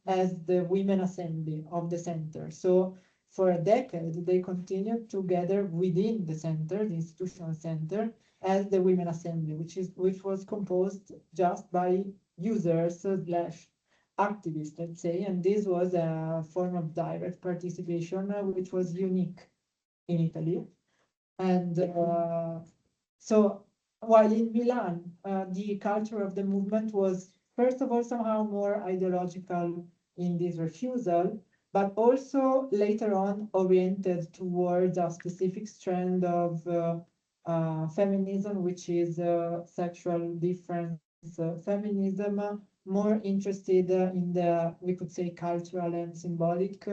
as the women assembly of the center. So for a decade, they continued to gather within the center, the institutional center, as the women assembly, which was composed just by users slash activists, let's say, and this was a form of direct participation, which was unique in Italy. And so while in Milan, the culture of the movement was, first of all, somehow more ideological in this refusal, but also later on oriented towards a specific strand of feminism, which is sexual difference feminism, more interested in the, we could say, cultural and symbolic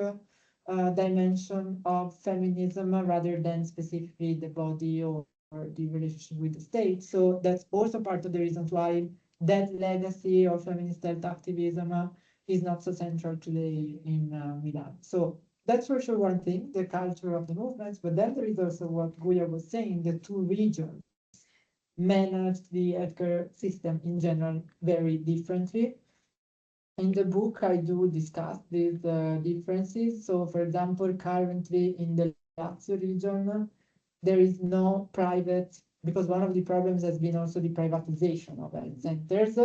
dimension of feminism rather than specifically the body or the relationship with the state. So that's also part of the reasons why that legacy of feminist health activism is not so central today in Milan. So that's for sure one thing, the culture of the movements, but then there is also what Guia was saying, the two regions managed the healthcare system in general very differently. In the book, I do discuss these differences. So, for example, currently in the Lazio region, there is no private, because one of the problems has been also the privatization of health centers.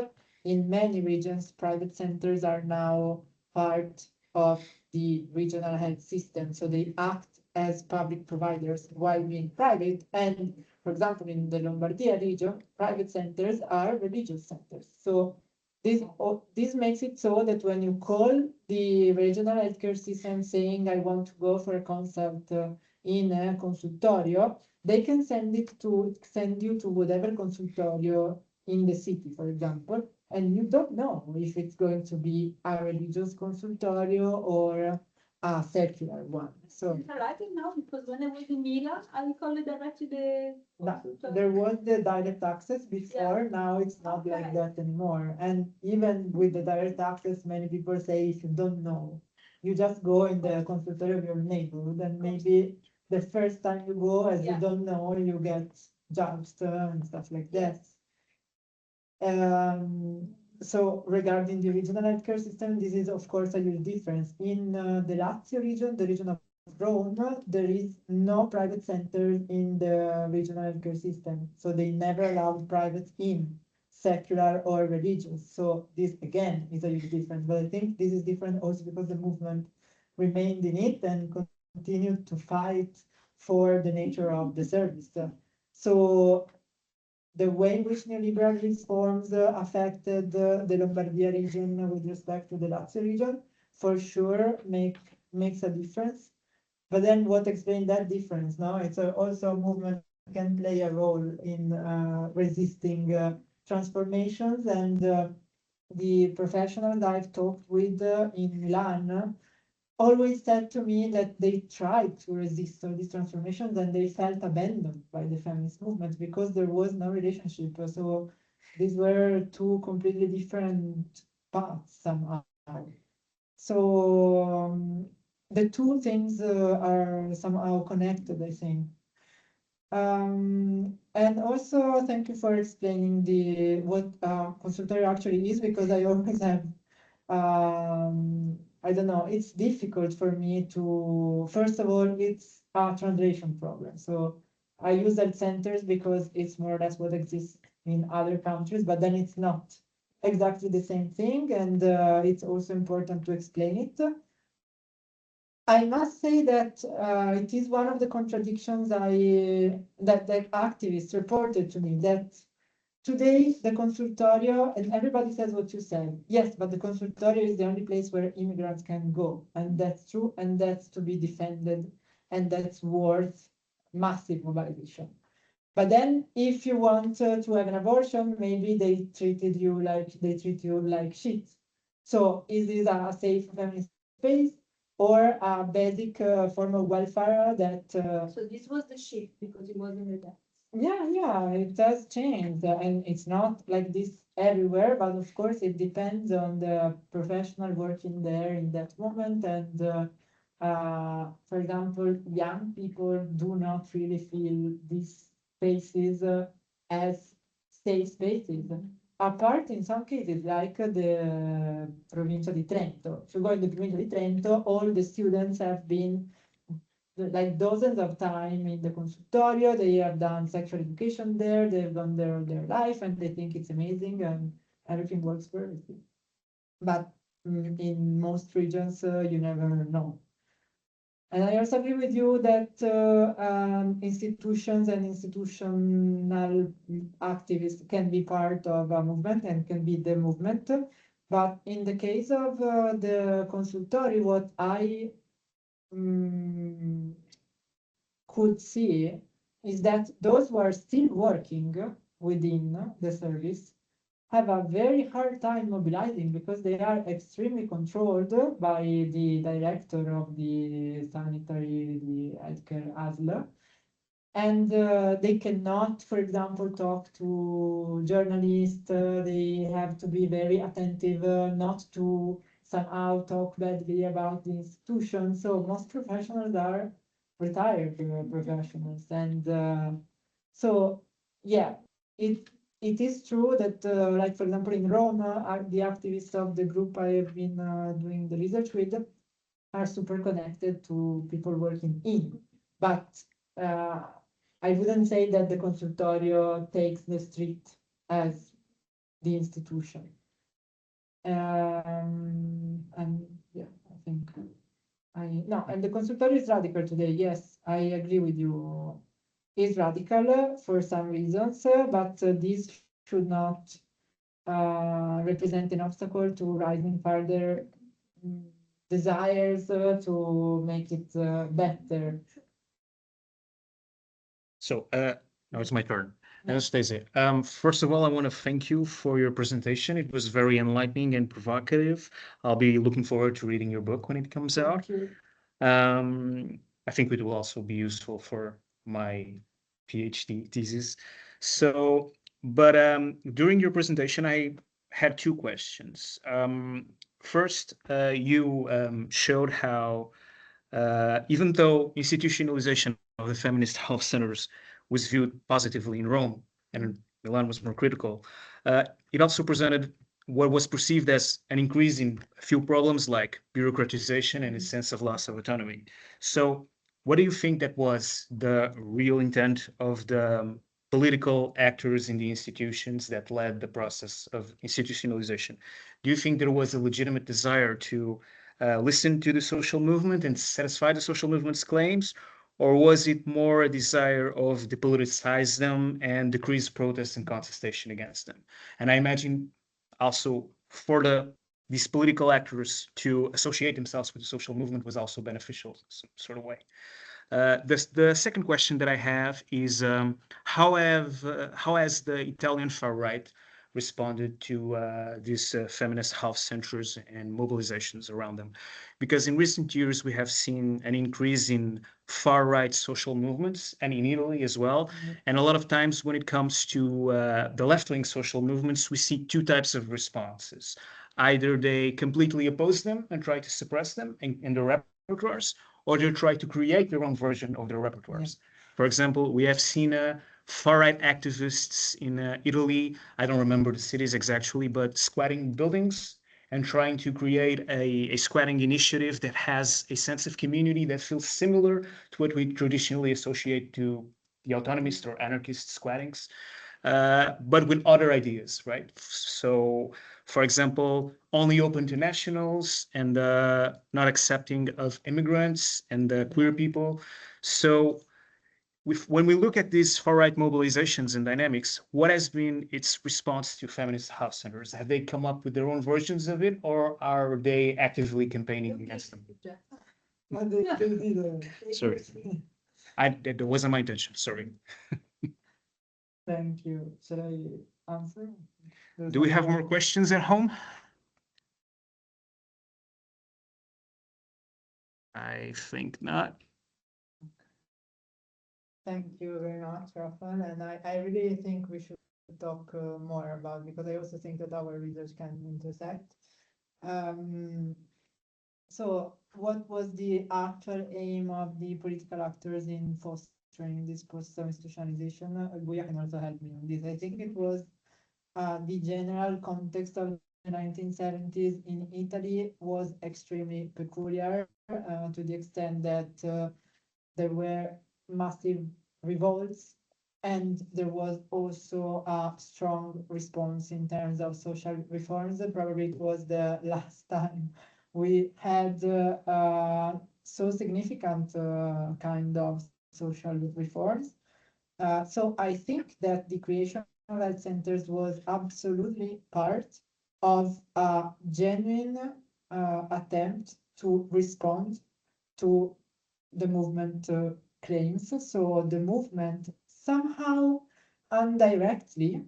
In many regions, private centers are now part of the regional health system. So they act as public providers while being private. And for example, in the Lombardia region, private centers are religious centers. So this makes it so that when you call the regional healthcare system saying, I want to go for a consult in a consultorio, they can send you to whatever consultorio in the city, for example, and you don't know if it's going to be a religious consultorio or a secular one. So I like it now because when I was in Milan, I called directly the there was the direct access before, now it's not like that anymore. And even with the direct access, many people say if you don't know, you just go in the consultory of your neighborhood, and maybe the first time you go, as you don't know, you get judged and stuff like that. So regarding the regional healthcare system, this is of course a huge difference. In the Lazio region, the region of Rome, there is no private centers in the regional healthcare system. So they never allowed private in secular or religious. So this again is a huge difference. But I think this is different also because the movement remained in it and continued to fight for the nature of the service. So the way in which neoliberal reforms affected the Lombardia region with respect to the Lazio region, for sure makes a difference. But then what explains that difference? No, it's also a movement can play a role in resisting transformations. And the professionals I've talked with in Milan always said to me that they tried to resist all these transformations and they felt abandoned by the feminist movement because there was no relationship. So these were two completely different paths somehow. So the two things are somehow connected, I think. And also thank you for explaining what consultory actually is, because I always have I don't know, it's difficult for me to, first of all, it's a translation problem. So I use health centers because it's more or less what exists in other countries, but then it's not exactly the same thing. And it's also important to explain it. I must say that it is one of the contradictions that activists reported to me, that today, the consultorio, and everybody says what you said. Yes, but the consultorio is the only place where immigrants can go. And that's true, and that's to be defended, and that's worth massive mobilization. But then, if you want to have an abortion, maybe they treat you like shit. So is this a safe feminist space or a basic form of welfare that... So this was the shift because it wasn't like that. Yeah, it does change, and it's not like this everywhere, but of course it depends on the professional working there in that moment and For example, young people do not really feel these spaces as safe spaces. Apart in some cases, like the Provincia di Trento. If you go in the Provincia di Trento, all the students have been like dozens of time in the consultorio. They have done sexual education there. They've done their life, and they think it's amazing and everything works perfectly. But in most regions, you never know. And I also agree with you that institutions and institutional activists can be part of a movement and can be the movement. But in the case of the consultori, what I could see is that those who are still working within the service have a very hard time mobilizing because they are extremely controlled by the director of the sanitary, the healthcare ASL. And they cannot, for example, talk to journalists. They have to be very attentive not to somehow talk badly about the institution. So most professionals are retired professionals. And so, yeah, it is true that, like, for example, in Rome, the activists of the group I have been doing the research with are super connected to people working in. But I wouldn't say that the consultorio takes the street as the institution. And yeah, I think no, and the consultorio is radical today. Yes, I agree with you. Is radical for some reasons, but this should not represent an obstacle to rising further desires to make it better. So now it's my turn. Anastasia, first of all, I want to thank you for your presentation. It was very enlightening and provocative. I'll be looking forward to reading your book when it comes out. Thank you. I think it will also be useful for my PhD thesis. So, but during your presentation, I had two questions. First, you showed how even though institutionalization of the feminist health centers was viewed positively in Rome and Milan was more critical, it also presented what was perceived as an increase in a few problems like bureaucratization and a sense of loss of autonomy. So what do you think that was the real intent of the political actors in the institutions that led the process of institutionalization? Do you think there was a legitimate desire to listen to the social movement and satisfy the social movement's claims? Or was it more a desire of depoliticize them and decrease protest and contestation against them? And I imagine also for these political actors to associate themselves with the social movement was also beneficial in some sort of way. The second question that I have is how has the Italian far right responded to these feminist health centers and mobilizations around them? Because in recent years, we have seen an increase in far right social movements and in Italy as well. And a lot of times when it comes to the left-wing social movements, we see two types of responses. Either they completely oppose them and try to suppress them in their repertoires, or they try to create their own version of their repertoires. For example, we have seen far-right activists in Italy, I don't remember the cities exactly, but squatting buildings and trying to create a squatting initiative that has a sense of community that feels similar to what we traditionally associate to the autonomist or anarchist squattings, but with other ideas, right? So, for example, only open to nationals and not accepting of immigrants and queer people. So when we look at these far-right mobilizations and dynamics, what has been its response to feminist health centers? Have they come up with their own versions of it, or are they actively campaigning against them? Sorry, that wasn't my intention, sorry. Thank you. Should I answer? Do we have more questions at home? I think not. Thank you very much, Rafael. And I really think we should talk more about, because I also think that our research can intersect. So what was the actual aim of the political actors in fostering this process of institutionalization? Guia can also help me on this. I think it was the general context of the 1970s in Italy was extremely peculiar to the extent that there were massive revolts, and there was also a strong response in terms of social reforms. Probably it was the last time we had so significant kind of social reforms. So I think that the creation of health centers was absolutely part of a genuine attempt to respond to the movement claims. So the movement somehow indirectly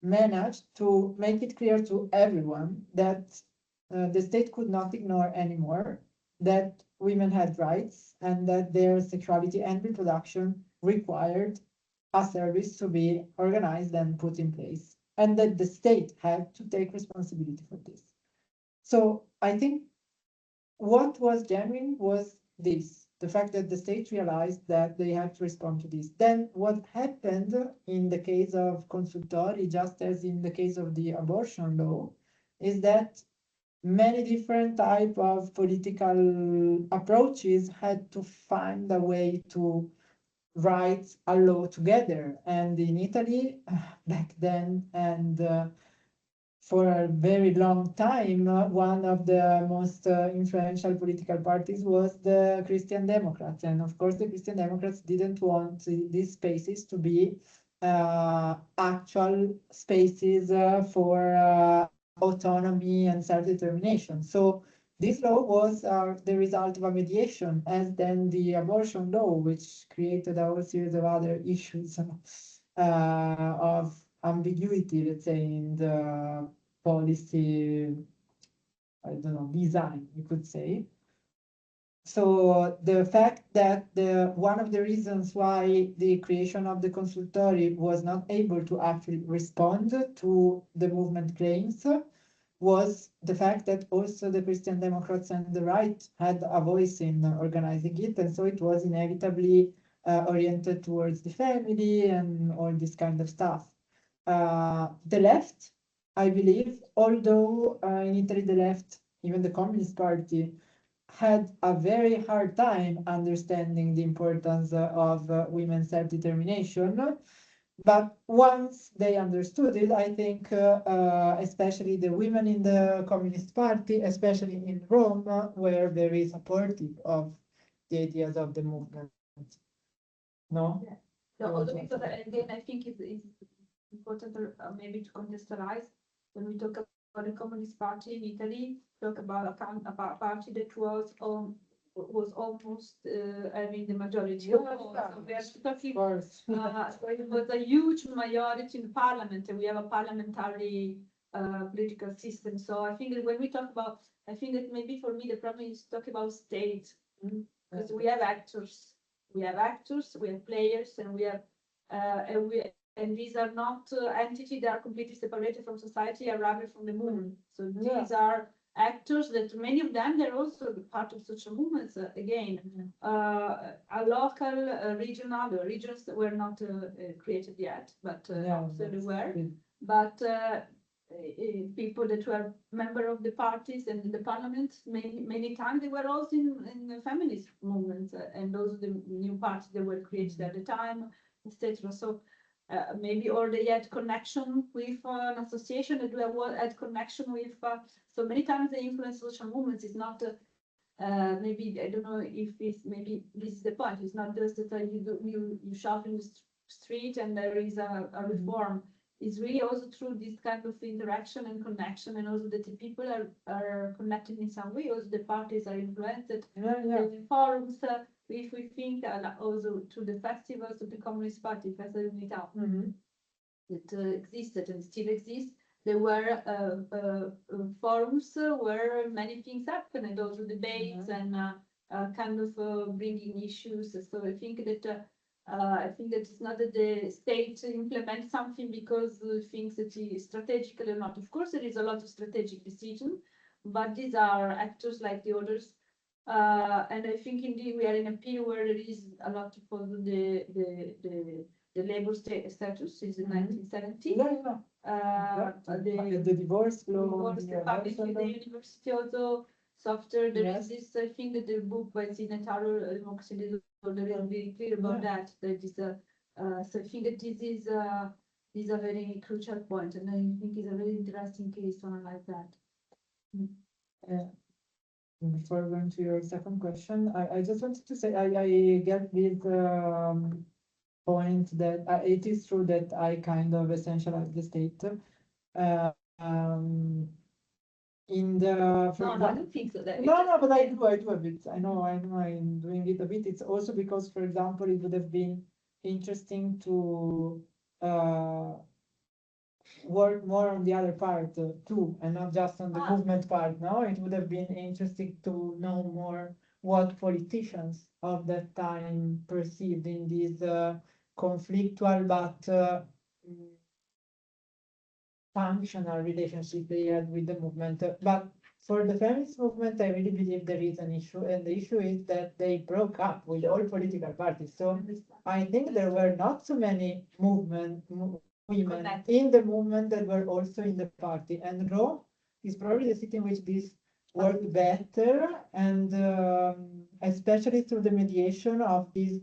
managed to make it clear to everyone that the state could not ignore anymore that women had rights and that their sexuality and reproduction required a service to be organized and put in place, and that the state had to take responsibility for this. So I think what was genuine was this, the fact that the state realized that they had to respond to this. Then what happened in the case of consultori, just as in the case of the abortion law, is that many different type of political approaches had to find a way to write a law together. And in Italy, back then, and for a very long time, one of the most influential political parties was the Christian Democrats. And of course, the Christian Democrats didn't want these spaces to be actual spaces for autonomy and self-determination. So this law was the result of a mediation, as then the abortion law, which created a whole series of other issues of ambiguity, let's say, in the policy, I don't know, design, you could say. So the fact that one of the reasons why the creation of the consultori was not able to actually respond to the movement claims was the fact that also the Christian Democrats and the right had a voice in organizing it, and so it was inevitably oriented towards the family and all this kind of stuff. The left, I believe, although in Italy the left, even the Communist Party, had a very hard time understanding the importance of women's self-determination. But once they understood it, I think especially the women in the Communist Party, especially in Rome, were very supportive of the ideas of the movement. No? Yeah. No, although because again, I think it's important maybe to contextualize when we talk about the Communist Party in Italy, talk about a party that was almost having the majority. So we are talking. So it was a huge majority in parliament, and we have a parliamentary political system. So I think that when we talk about, I think that maybe for me the problem is to talk about state, because we have actors, we have players, and we have and these are not entities that are completely separated from society or rather from the moon. So these are actors that many of them, they're also part of social movements. Again, a local, regional, the regions that were not created yet, but they were. But people that were member of the parties and in the parliament, many times they were also in the feminist movements, and those are the new parties that were created at the time, etc. So maybe or they had connection with an association that had connection with. So many times the influence of social movements is not. Maybe I don't know if it's maybe this is the point. It's not just that you shout in the street and there is a reform. It's really also through this kind of interaction and connection, and also that the people are connected in some way. Also the parties are influenced. The forums. If we think also to the festivals of the Communist Party, Festival Unità, that existed and still exist, there were forums where many things happened, and also debates and kind of bringing issues. So I think that it's not that the state implements something because thinks that it is strategic or not. Of course, there is a lot of strategic decision, but these are actors like the others. And I think indeed we are in a period where there is a lot to follow the labor status since the 1970s. The divorce law, Divorce, the public, the university also softer. There is this, I think that the book by Zinataro, Democracy Disorder, is very clear about that. There is a, so I think that this is a very crucial point, and I think it's a very interesting case to analyze that. Before going to your second question, I just wanted to say I get this point that it is true that I kind of essentialize the state. In the No, I don't think so. no, but I do a bit. I know I'm doing it a bit. It's also because, for example, it would have been interesting to work more on the other part too, and not just on the movement part. No, it would have been interesting to know more what politicians of that time perceived in this conflictual but functional relationship they had with the movement. But for the feminist movement, I really believe there is an issue, and the issue is that they broke up with all political parties. So I think there were not so many women in the movement that were also in the party. And Rome is probably the city in which this worked better, and especially through the mediation of these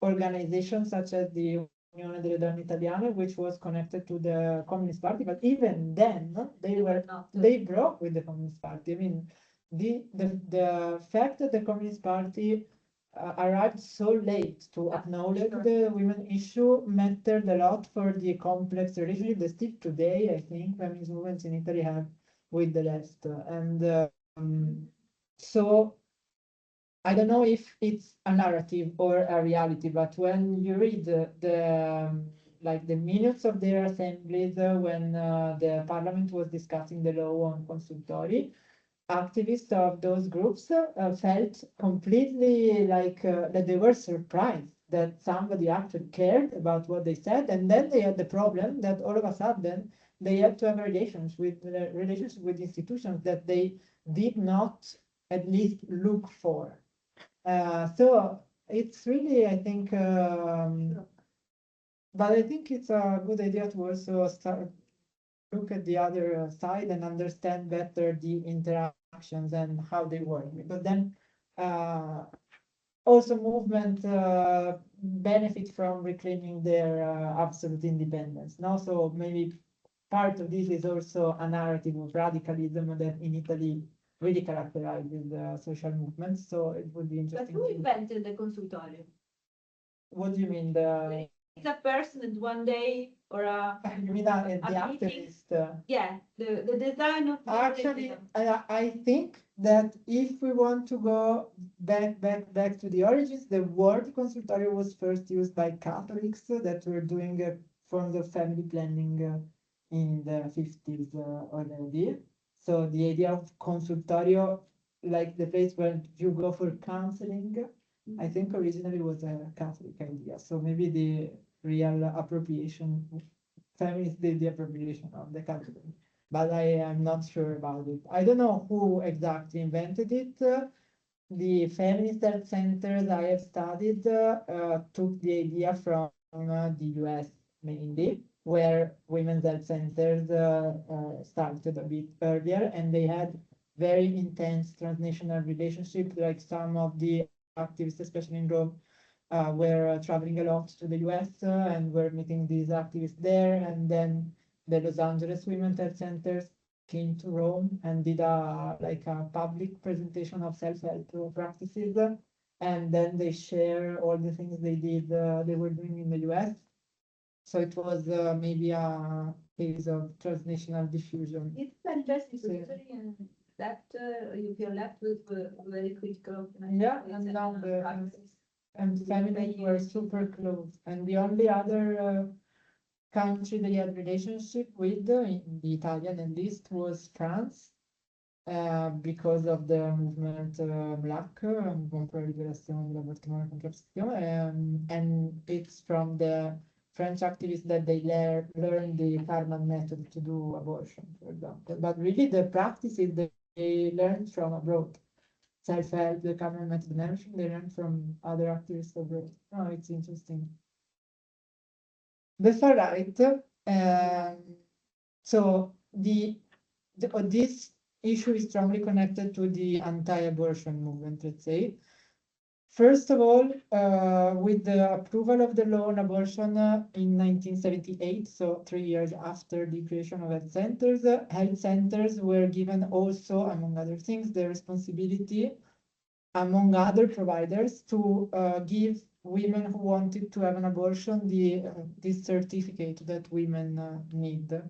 organizations such as the Unione delle Donne Italiane, which was connected to the Communist Party, but even then they broke with the Communist Party. I mean, the fact that the Communist Party arrived so late to acknowledge the women issue mattered a lot for the complex relationship that still today, I think, feminist movements in Italy have with the left. And so I don't know if it's a narrative or a reality, but when you read like the minutes of their assemblies when the parliament was discussing the law on consultori, activists of those groups felt completely like that they were surprised that somebody actually cared about what they said, and then they had the problem that all of a sudden they had to have relations with institutions that they did not at least look for. So it's really, I think, but I think it's a good idea to also look at the other side and understand better the interactions and how they work, because then also movement benefit from reclaiming their absolute independence. Now, so maybe part of this is also a narrative of radicalism that in Italy really characterizes the social movements. So it would be interesting. But who invented the consultorio? What do you mean? It's a person that one day, or you mean the activist? Yeah, the design of actually, I think that if we want to go back to the origins, the word consultorio was first used by Catholics that were doing forms of family planning in the 50s already. So the idea of consultorio, like the place where you go for counseling, I think originally was a Catholic idea. So maybe the real appropriation, feminists did the appropriation of the Catholic, but I am not sure about it. I don't know who exactly invented it. The feminist health centers I have studied took the idea from the US mainly, where women's health centers started a bit earlier, and they had very intense transnational relationships. Like some of the activists, especially in Rome, were traveling a lot to the US and were meeting these activists there. And then the Los Angeles Women's Health Centers came to Rome and did a public presentation of self-help practices. And then they share all the things they were doing in the US. So it was maybe a case of transnational diffusion. It's fantastic, that you feel left with very critical. Yeah, and now and families were super close. And the only other country they had relationship with, in the Italian at least, was France, because of the movement Black, Mouvement pour la libération de l'avortement et la contraception, and it's from French activists that they learn the Karman method to do abortion, for example. But really the practices they learn from abroad. Self-help, the Karman method and everything they learn from other activists abroad. Oh, it's interesting. The far right, so this issue is strongly connected to the anti-abortion movement, let's say. First of all, with the approval of the law on abortion in 1978, so 3 years after the creation of health centers were given also, among other things, the responsibility, among other providers, to give women who wanted to have an abortion this certificate that women need.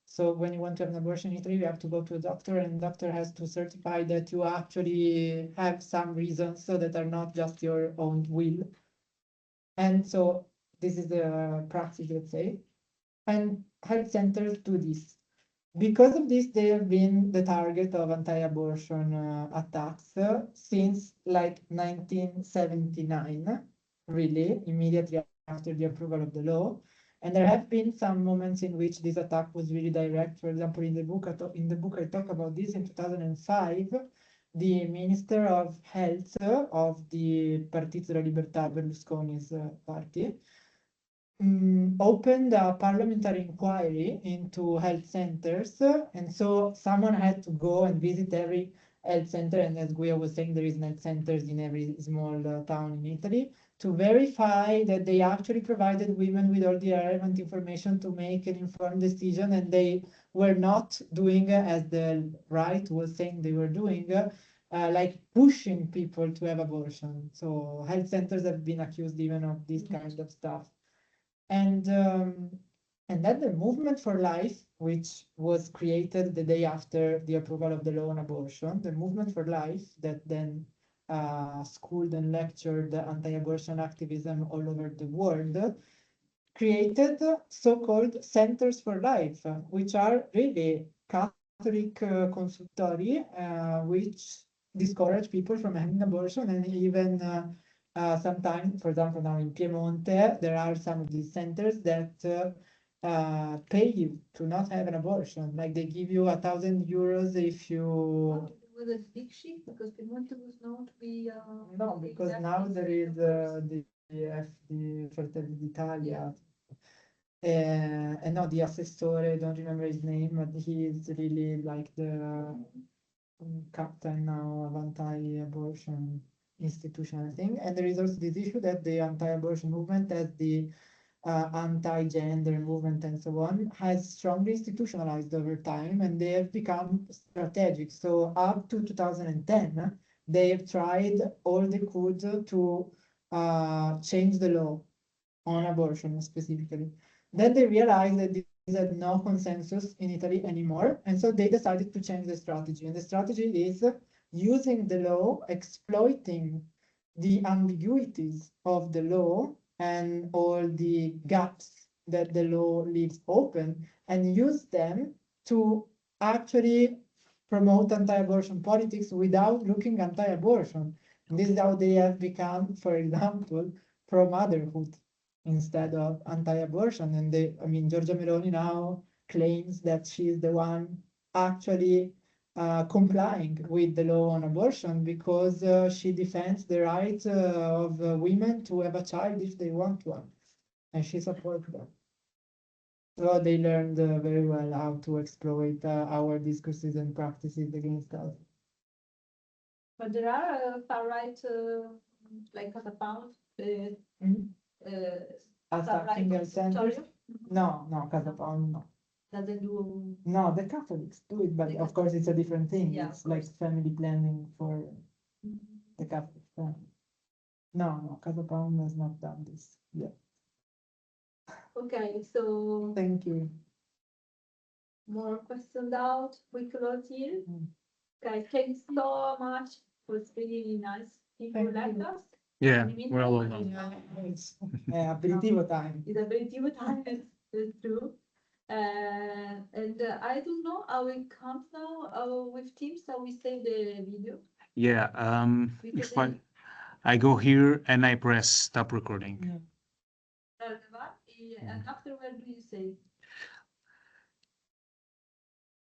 So when you want to have an abortion in Italy, you have to go to a doctor, and the doctor has to certify that you actually have some reasons so that are not just your own will. And so this is the practice, let's say. And health centers do this. Because of this, they have been the target of anti-abortion attacks since like 1979, really, immediately after the approval of the law. And there have been some moments in which this attack was really direct. For example, in the book I talk about this in 2005, the Minister of Health of the Partito della Libertà, Berlusconi's party, opened a parliamentary inquiry into health centers. And so someone had to go and visit every health center. And as Guia was saying, there is health centers in every small town in Italy, to verify that they actually provided women with all the relevant information to make an informed decision, and they were not doing, as the right was saying they were doing, like pushing people to have abortion. So health centers have been accused even of this kind of stuff. And then the Movement for Life, which was created the day after the approval of the law on abortion, the Movement for Life that then schooled and lectured anti-abortion activism all over the world, created so-called Centers for Life, which are really Catholic consultori, which discourage people from having abortion, and even sometimes, for example, now in Piemonte, there are some of these centers that pay you to not have an abortion. Like they give you 1,000 euros if you... Was a big shift because Piemonte was known to be... No, because now there is the Fratelli d'Italia. And no, the assessore, I don't remember his name, but he is really like the captain now of anti-abortion institutional thing. And there is also this issue that the anti-abortion movement, as the anti-gender movement and so on, has strongly institutionalized over time, and they have become strategic. So up to 2010, they have tried all they could to change the law on abortion specifically. Then they realized that this had no consensus in Italy anymore, and so they decided to change the strategy. And the strategy is using the law, exploiting the ambiguities of the law and all the gaps that the law leaves open, and use them to actually promote anti-abortion politics without looking anti-abortion. This is how they have become, for example, pro-motherhood instead of anti-abortion. And I mean, Giorgia Meloni now claims that she is the one actually complying with the law on abortion because she defends the right of women to have a child if they want one, and she supports them. So they learned very well how to exploit our discourses and practices against us. But there are far-right, like Catapound, Attacking health centers? No, Catapound, no. Doesn't do... No, the Catholics do it, but of course it's a different thing. Yeah, It's like family planning for the Catholic family. No, Catapound has not done this yet. Okay, so Thank you. more questions out. We close here. Mm. Okay, thanks so much. It was really nice. People Thank like you. us. Yeah, In the we're all meantime, alone. It's aperitivo time. It's aperitivo time, it's true. And I don't know how it comes now with Teams, how we save the video. Yeah, Because if I go here and I press stop recording. Yeah. Prova. and afterward, do you say?